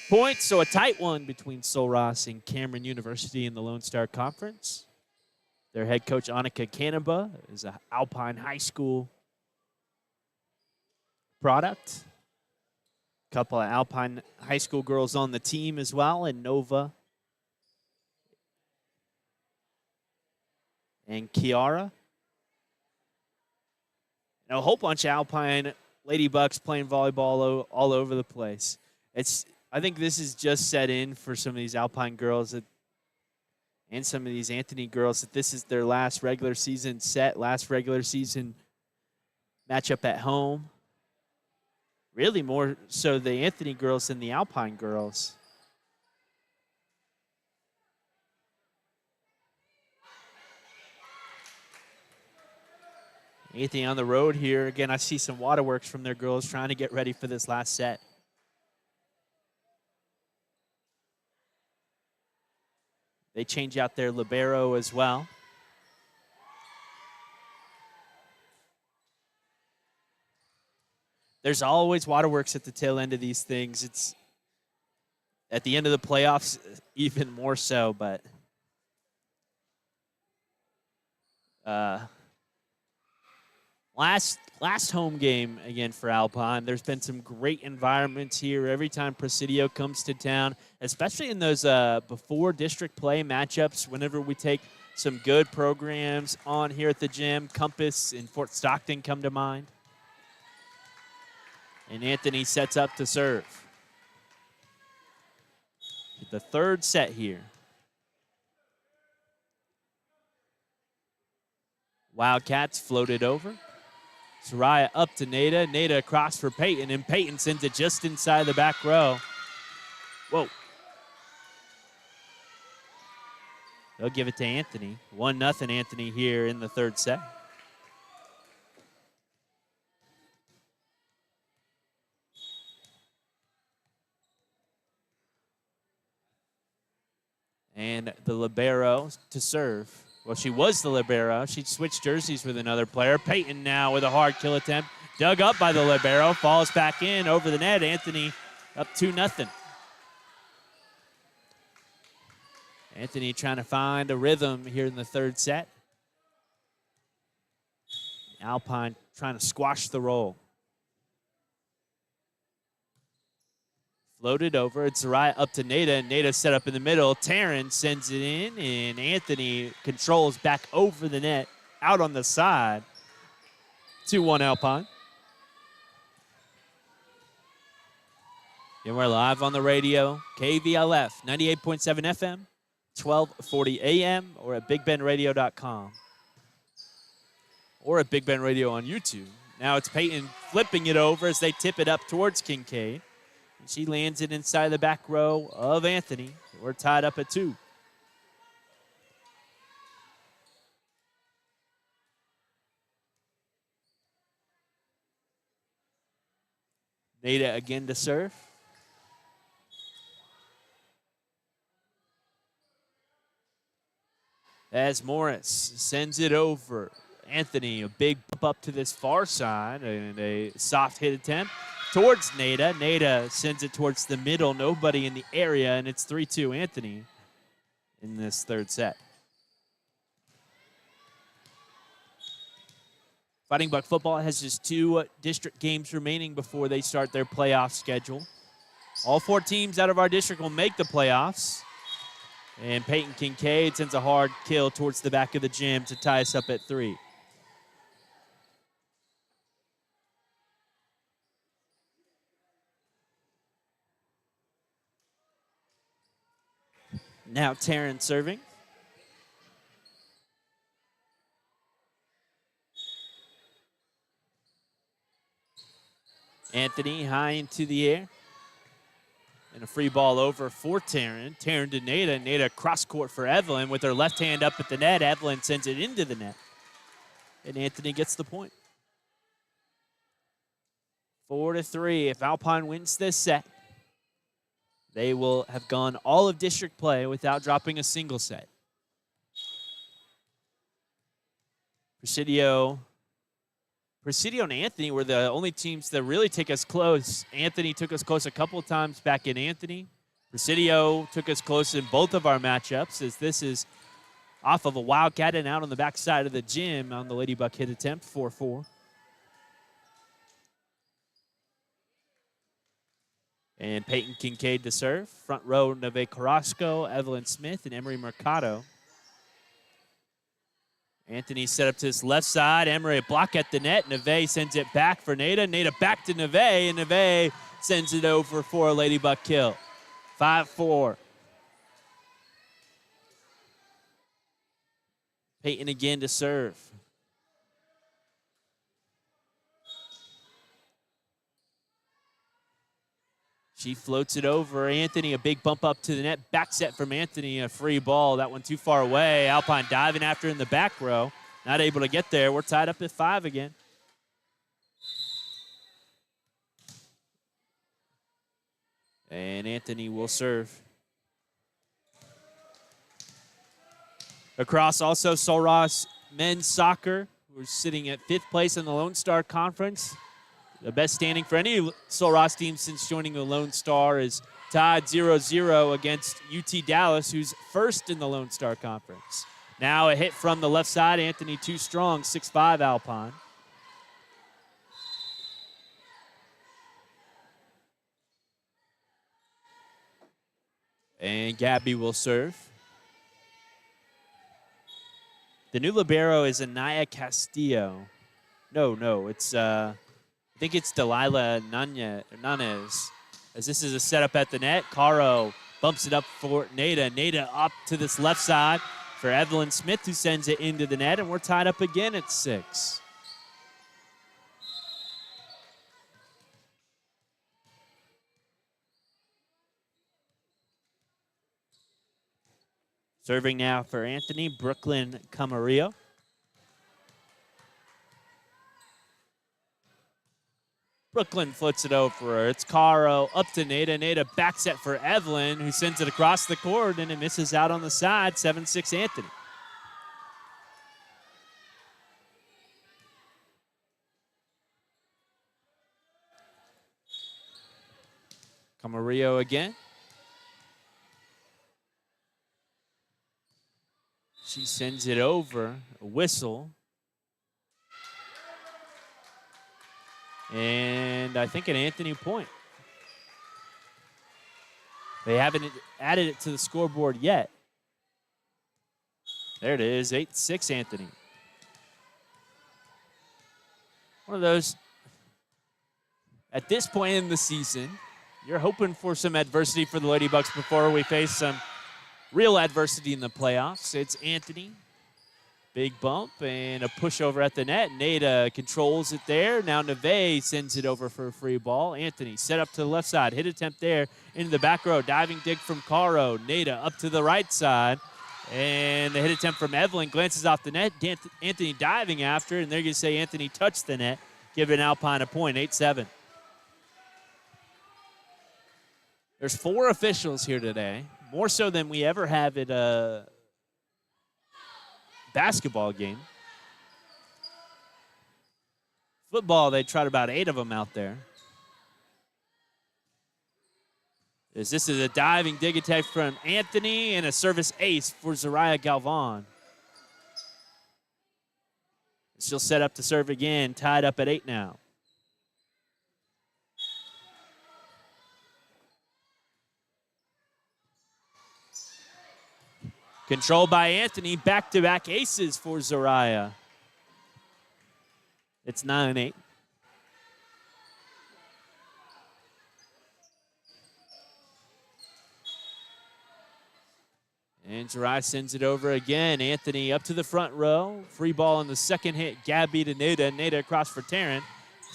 points, so a tight one between Sul Ross and Cameron University in the Lone Star Conference. Their head coach, Annika Canaba, is an Alpine High School product. A couple of Alpine High School girls on the team as well, and Nova and Kiara. And a whole bunch of Alpine Lady Bucks playing volleyball all over the place. I think this is just set in for some of these Alpine girls. and some of these Anthony girls that this is their last regular season set, last regular season matchup at home. Really more so the Anthony girls than the Alpine girls. Anthony on the road here. Again, I see some waterworks from their girls trying to get ready for this last set. They change out their libero as well. There's always waterworks at the tail end of these things. It's at the end of the playoffs even more so, but last home game again for Alpine. There's been some great environments here every time Presidio comes to town, especially in those before district play matchups. Whenever we take some good programs on here at the gym, Compass and Fort Stockton come to mind. And Anthony sets up to serve. The third set here. Wildcats floated over. Soraya up to Nada. Nada across for Peyton, and Peyton sends it just inside the back row. Whoa. They'll give it to Anthony. 1-0 Anthony here in the third set. And the libero to serve. Well, she was the libero. She switched jerseys with another player. Peyton now with a hard kill attempt. Dug up by the libero. Falls back in over the net. Anthony up 2-0. Anthony trying to find a rhythm here in the third set. Alpine trying to squash the roll. Floated over. It's Soraya up to Nada. Nada set up in the middle. Taryn sends it in, and Anthony controls back over the net, out on the side. 2-1 Alpine. And we're live on the radio. KVLF 98.7 FM, 1240 AM, or at BigBendRadio.com. Or at Big Bend Radio on YouTube. Now it's Peyton flipping it over as they tip it up towards Kincaid. She lands it inside the back row of Anthony. We're tied up at 2. Nada again to serve. As Morris sends it over. Anthony, a big bump up to this far side and a soft hit attempt towards Nada. Nada sends it towards the middle. Nobody in the area, and it's 3-2 Anthony in this third set. Fighting Buck football has just 2 district games remaining before they start their playoff schedule. All 4 teams out of our district will make the playoffs. And Peyton Kincaid sends a hard kill towards the back of the gym to tie us up at 3. Now Taryn serving. Anthony high into the air. And a free ball over for Taryn. Taryn to Nada. Nada cross court for Evelyn with her left hand up at the net. Evelyn sends it into the net. And Anthony gets the point. 4-3. If Alpine wins this set, they will have gone all of district play without dropping a single set. Presidio and Anthony were the only teams that really take us close. Anthony took us close a couple of times back in Anthony. Presidio took us close in both of our matchups, as this is off of a Wildcat and out on the backside of the gym on the Ladybug hit attempt, 4-4. And Peyton Kincaid to serve. Front row, Neve Carrasco, Evelyn Smith, and Emery Mercado. Anthony set up to his left side. Emery a block at the net. Neve sends it back for Nada. Nada back to Neve, and Neve sends it over for a Ladybug kill. 5-4. Peyton again to serve. She floats it over. Anthony, a big bump up to the net. Back set from Anthony, a free ball. That one too far away. Alpine diving after in the back row. Not able to get there. We're tied up at 5 again. And Anthony will serve. Across also Sul Ross men's soccer. We're sitting at 5th place in the Lone Star Conference. The best standing for any Sul Ross team since joining the Lone Star is tied 0-0 against UT Dallas, who's first in the Lone Star Conference. Now a hit from the left side. Anthony too strong, 6'5" Alpine. And Gabby will serve. The new libero is Anaya Castillo. No, it's I think it's Delilah Nanez. As this is a setup at the net, Caro bumps it up for Nada. Nada up to this left side for Evelyn Smith, who sends it into the net, and we're tied up again at 6. Serving now for Anthony, Brooklyn Camarillo. Brooklyn flips it over her. It's Caro up to Nada. Nada back set for Evelyn, who sends it across the court, and it misses out on the side. 7-6 Anthony. Camarillo again. She sends it over. A whistle. And I think an Anthony point. They haven't added it to the scoreboard yet. There it is, 8-6 Anthony. One of those, at this point in the season, you're hoping for some adversity for the Lady Bucks before we face some real adversity in the playoffs. It's Anthony. Big bump and a push over at the net. Nada controls it there. Now Neve sends it over for a free ball. Anthony set up to the left side. Hit attempt there into the back row. Diving dig from Caro. Nada up to the right side. And the hit attempt from Evelyn glances off the net. Anthony diving after, and they're going to say Anthony touched the net, giving Alpine a point, 8-7. There's 4 officials here today, more so than we ever have at a basketball game. Football, they tried about 8 of them out there. As this is a diving dig attack from Anthony and a service ace for Zariah Galvan. She'll set up to serve again, tied up at 8 now. Controlled by Anthony, back-to-back aces for Zariah. It's 9-8. And Zariah sends it over again. Anthony up to the front row. Free ball on the second hit. Gabby to Nada. Nada across for Taryn.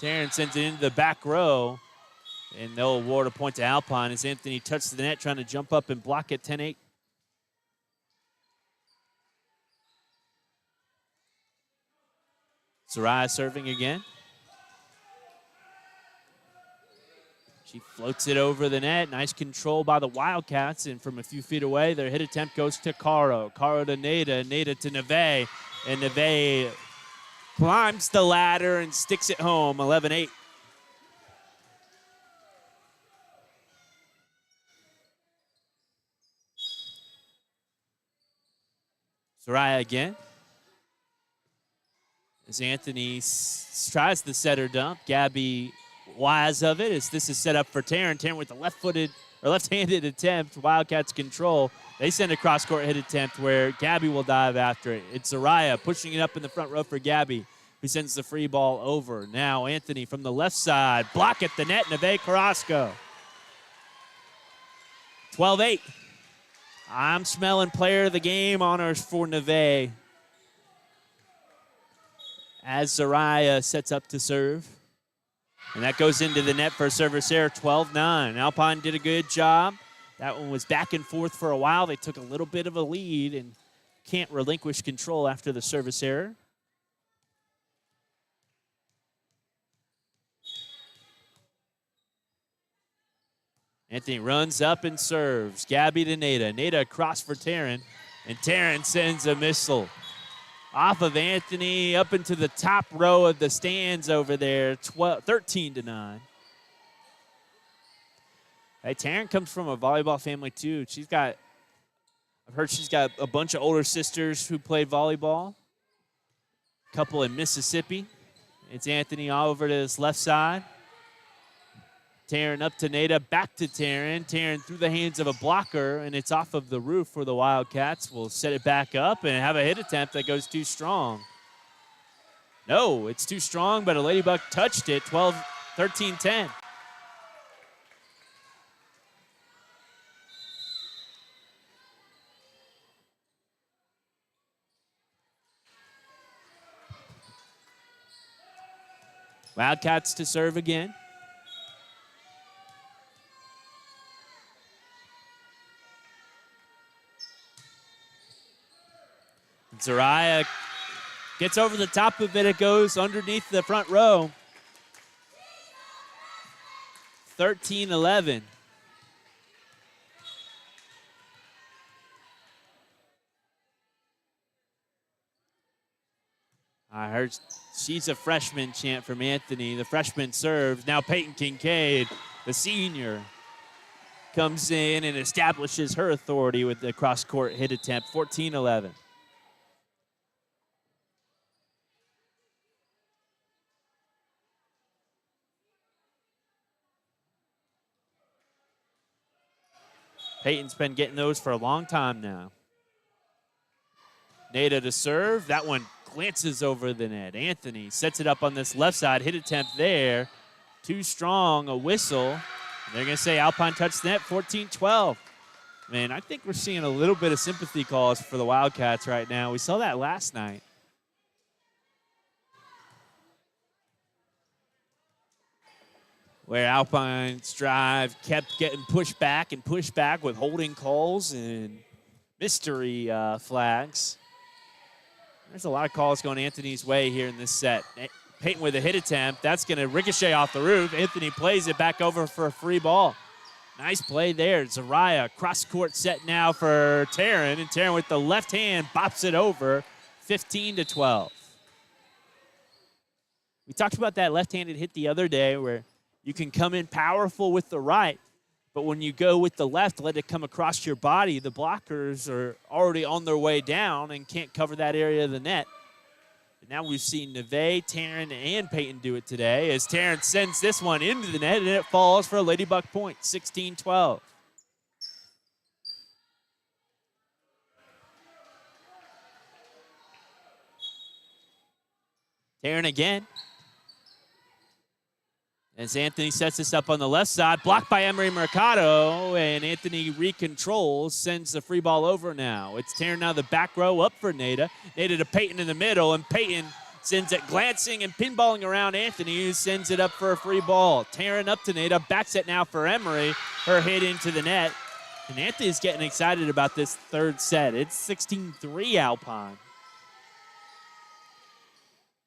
Taryn sends it into the back row. And they'll award a point to Alpine as Anthony touches the net, trying to jump up and block it, 10-8. Zariah serving again. She floats it over the net. Nice control by the Wildcats. And from a few feet away, their hit attempt goes to Caro. Caro to Nada. Nada to Neve. And Neve climbs the ladder and sticks it home, 11-8. Zariah again. As Anthony tries the setter dump, Gabby wise of it as this is set up for Taryn. Taryn with the left-handed attempt. Wildcats control. They send a cross-court hit attempt where Gabby will dive after it. It's Zariah pushing it up in the front row for Gabby, who sends the free ball over. Now Anthony from the left side. Block at the net, Neve Carrasco. 12-8. I'm smelling player of the game honors for Neve. as Zariah sets up to serve. And that goes into the net for service error, 12-9. Alpine did a good job. That one was back and forth for a while. They took a little bit of a lead and can't relinquish control after the service error. Anthony runs up and serves. Gabby to Nada. Nada across for Taryn. And Taryn sends a missile off of Anthony up into the top row of the stands over there, 13-9. Hey, Taryn comes from a volleyball family too. I've heard she's got a bunch of older sisters who played volleyball. A couple in Mississippi. It's Anthony all over to this left side. Taryn up to Nada, back to Taryn. Taryn through the hands of a blocker, and it's off of the roof for the Wildcats. Will set it back up and have a hit attempt that goes too strong. No, it's too strong, but a Ladybug touched it, 13-10. Wildcats to serve again. Zariah gets over the top of it. It goes underneath the front row. 13-11. I heard she's a freshman chant from Anthony. The freshman serves. Now Peyton Kincaid, the senior, comes in and establishes her authority with the cross-court hit attempt, 14-11. Peyton's been getting those for a long time now. Nada to serve. That one glances over the net. Anthony sets it up on this left side. Hit attempt there. Too strong, a whistle. And they're going to say Alpine touched the net, 14-12. Man, I think we're seeing a little bit of sympathy calls for the Wildcats right now. We saw that last night. Where Alpine's drive kept getting pushed back with holding calls and mystery flags. There's a lot of calls going Anthony's way here in this set. Peyton with a hit attempt. That's going to ricochet off the roof. Anthony plays it back over for a free ball. Nice play there. Zariah, cross-court set now for Taryn. And Taryn with the left hand bops it over, 15-12. We talked about that left-handed hit the other day where you can come in powerful with the right, but when you go with the left, let it come across your body, the blockers are already on their way down and can't cover that area of the net. And now we've seen Neve, Taryn, and Peyton do it today as Taryn sends this one into the net, and it falls for a Ladybug point, 16-12. Taryn again. As Anthony sets this up on the left side, blocked by Emery Mercado, and Anthony recontrols, sends the free ball over now. It's Taryn now the back row up for Nada. Nada to Peyton in the middle, and Peyton sends it glancing and pinballing around Anthony, who sends it up for a free ball. Taryn up to Nada, back set now for Emery. Her hit into the net. And Anthony's getting excited about this third set. It's 16-3 Alpine.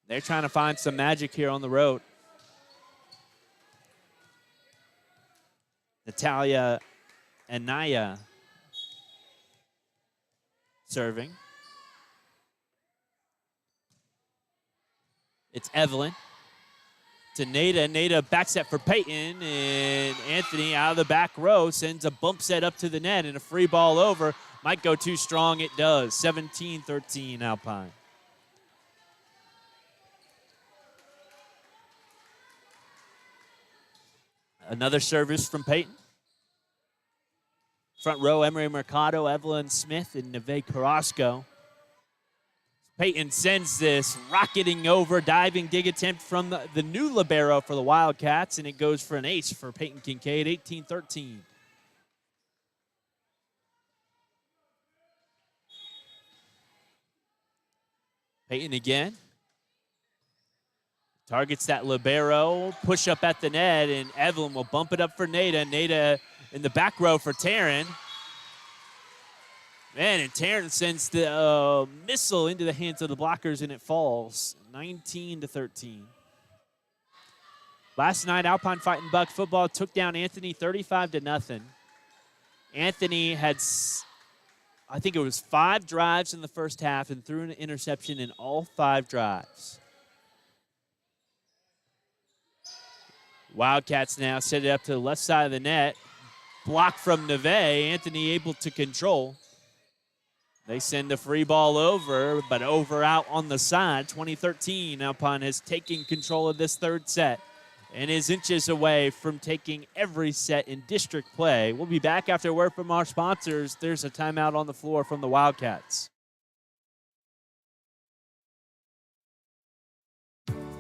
They're trying to find some magic here on the road. Natalia and Naya serving. It's Evelyn to Nada. Nada back set for Peyton, and Anthony out of the back row sends a bump set up to the net and a free ball over. Might go too strong. It does. 17-13 Alpine. Another service from Peyton. Front row, Emery Mercado, Evelyn Smith, and Neve Carrasco. Peyton sends this rocketing over, diving dig attempt from the new libero for the Wildcats, and it goes for an ace for Peyton Kincaid, 18-13. Peyton again. Targets that libero, push up at the net, and Evelyn will bump it up for Nada. Nada in the back row for Taryn. Man, and Taryn sends the missile into the hands of the blockers, and it falls 19-13. Last night, Alpine Fighting Buck football took down Anthony 35-0. Anthony had, I think it was 5 drives in the first half and threw an interception in all 5 drives. Wildcats now set it up to the left side of the net. Block from Neve. Anthony able to control. They send the free ball over, but over out on the side. 2013, Alpine has taken control of this third set and is inches away from taking every set in district play. We'll be back after a word from our sponsors. There's a timeout on the floor from the Wildcats.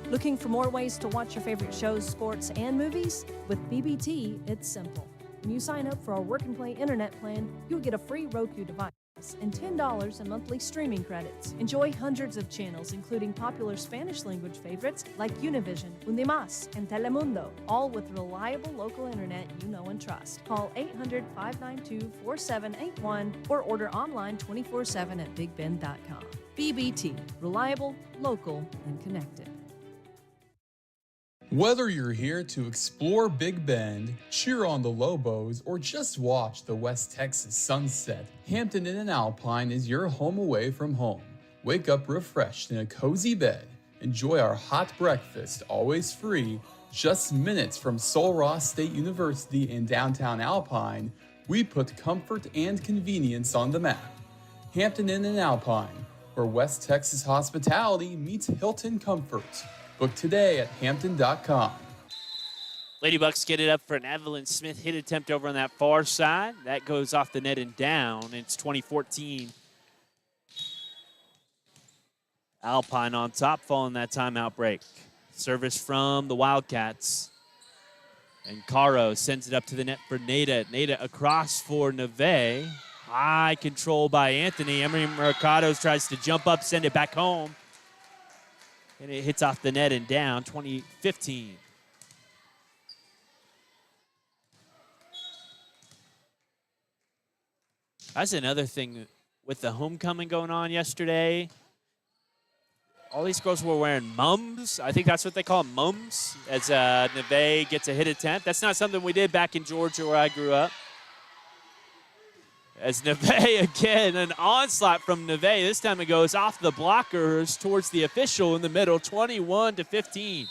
Looking for more ways to watch your favorite shows, sports, and movies? With BBT, it's simple. When you sign up for our Work and Play internet plan, you'll get a free Roku device and $10 in monthly streaming credits. Enjoy hundreds of channels, including popular Spanish language favorites like Univision, Undimas, and Telemundo, all with reliable local internet you know and trust. Call 800-592-4781 or order online 24/7 at BigBend.com. BBT, reliable, local, and connected. Whether you're here to explore Big Bend, cheer on the Lobos, or just watch the West Texas sunset, Hampton Inn and Alpine is your home away from home. Wake up refreshed in a cozy bed. Enjoy our hot breakfast, always free, just minutes from Sul Ross State University in downtown Alpine. We put comfort and convenience on the map. Hampton Inn and Alpine, where West Texas hospitality meets Hilton comfort. Book today at Hampton.com. Ladybucks get it up for an Evelyn Smith hit attempt over on that far side. That goes off the net and down. It's 2014. Alpine on top following that timeout break. Service from the Wildcats. And Caro sends it up to the net for Nada. Nada across for Neve. High control by Anthony. Emery Mercado tries to jump up, send it back home. And it hits off the net and down, 2015. That's another thing with the homecoming going on yesterday. All these girls were wearing mums. I think that's what they call them, mums, as Neve gets a hit attempt. That's not something we did back in Georgia where I grew up. As Neve again, an onslaught from Neve. This time it goes off the blockers towards the official in the middle, 21-15.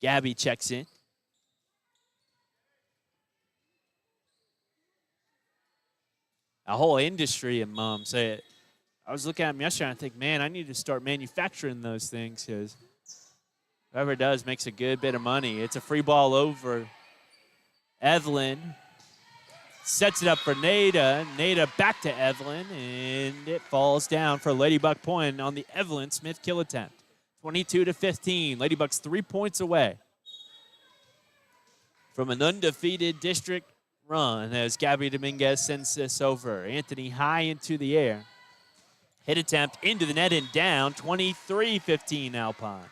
Gabby checks in. A whole industry of mums. I was looking at them yesterday and I think, man, I need to start manufacturing those things because whoever does makes a good bit of money. It's a free ball over. Evelyn sets it up for Nada. Nada back to Evelyn, and it falls down for Ladybuck point on the Evelyn Smith kill attempt. 22-15. Ladybucks 3 points away from an undefeated district run as Gabby Dominguez sends this over. Anthony high into the air. Hit attempt into the net and down. 23-15 Alpine.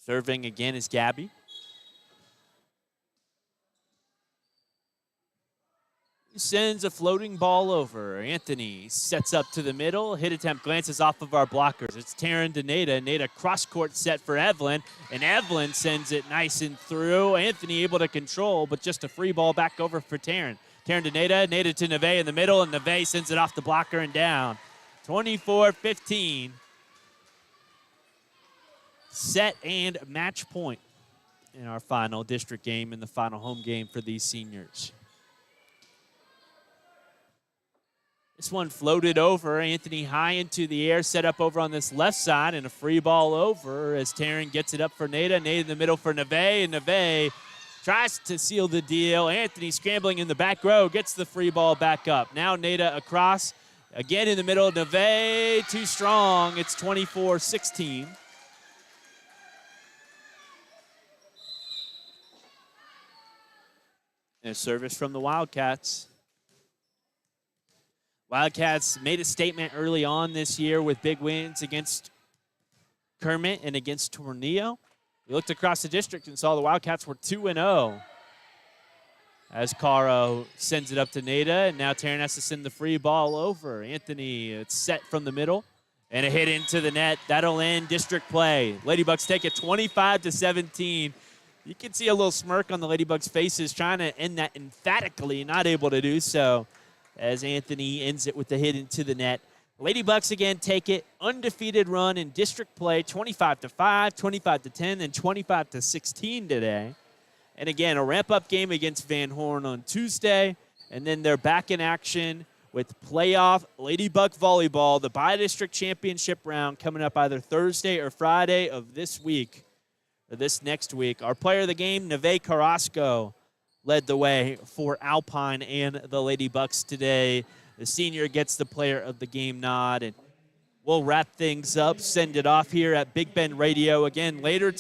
Serving again is Gabby. Sends a floating ball over. Anthony sets up to the middle. Hit attempt glances off of our blockers. It's Taryn to Nada. Nada cross-court set for Evelyn, and Evelyn sends it nice and through. Anthony able to control, but just a free ball back over for Taryn. Taryn to Nada. Nada to Neve in the middle, and Neve sends it off the blocker and down. 24-15. Set and match point in our final district game and the final home game for these seniors. This one floated over. Anthony high into the air, set up over on this left side, and a free ball over as Taryn gets it up for Nada. Nada in the middle for Neve, and Neve tries to seal the deal. Anthony scrambling in the back row, gets the free ball back up. Now Nada across, again in the middle. Neve too strong. It's 24-16. A service from the Wildcats. Wildcats made a statement early on this year with big wins against Kermit and against Tornillo. We looked across the district and saw the Wildcats were 2-0. As Caro sends it up to Nada, and now Taryn has to send the free ball over. Anthony, it's set from the middle, and a hit into the net. That'll end district play. Ladybugs take it 25-17. You can see a little smirk on the Ladybugs' faces trying to end that emphatically, not able to do so, as Anthony ends it with the hit into the net. Ladybugs again take it. Undefeated run in district play, 25-5, 25-10, and 25-16 today. And again, a ramp-up game against Van Horn on Tuesday, and then they're back in action with playoff Ladybug Volleyball, the bi-district championship round coming up either Thursday or Friday of this week, or this next week. Our player of the game, Neve Carrasco, led the way for Alpine and the Ladybugs today. The senior gets the player of the game nod, and we'll wrap things up, send it off here at Big Bend Radio again later today.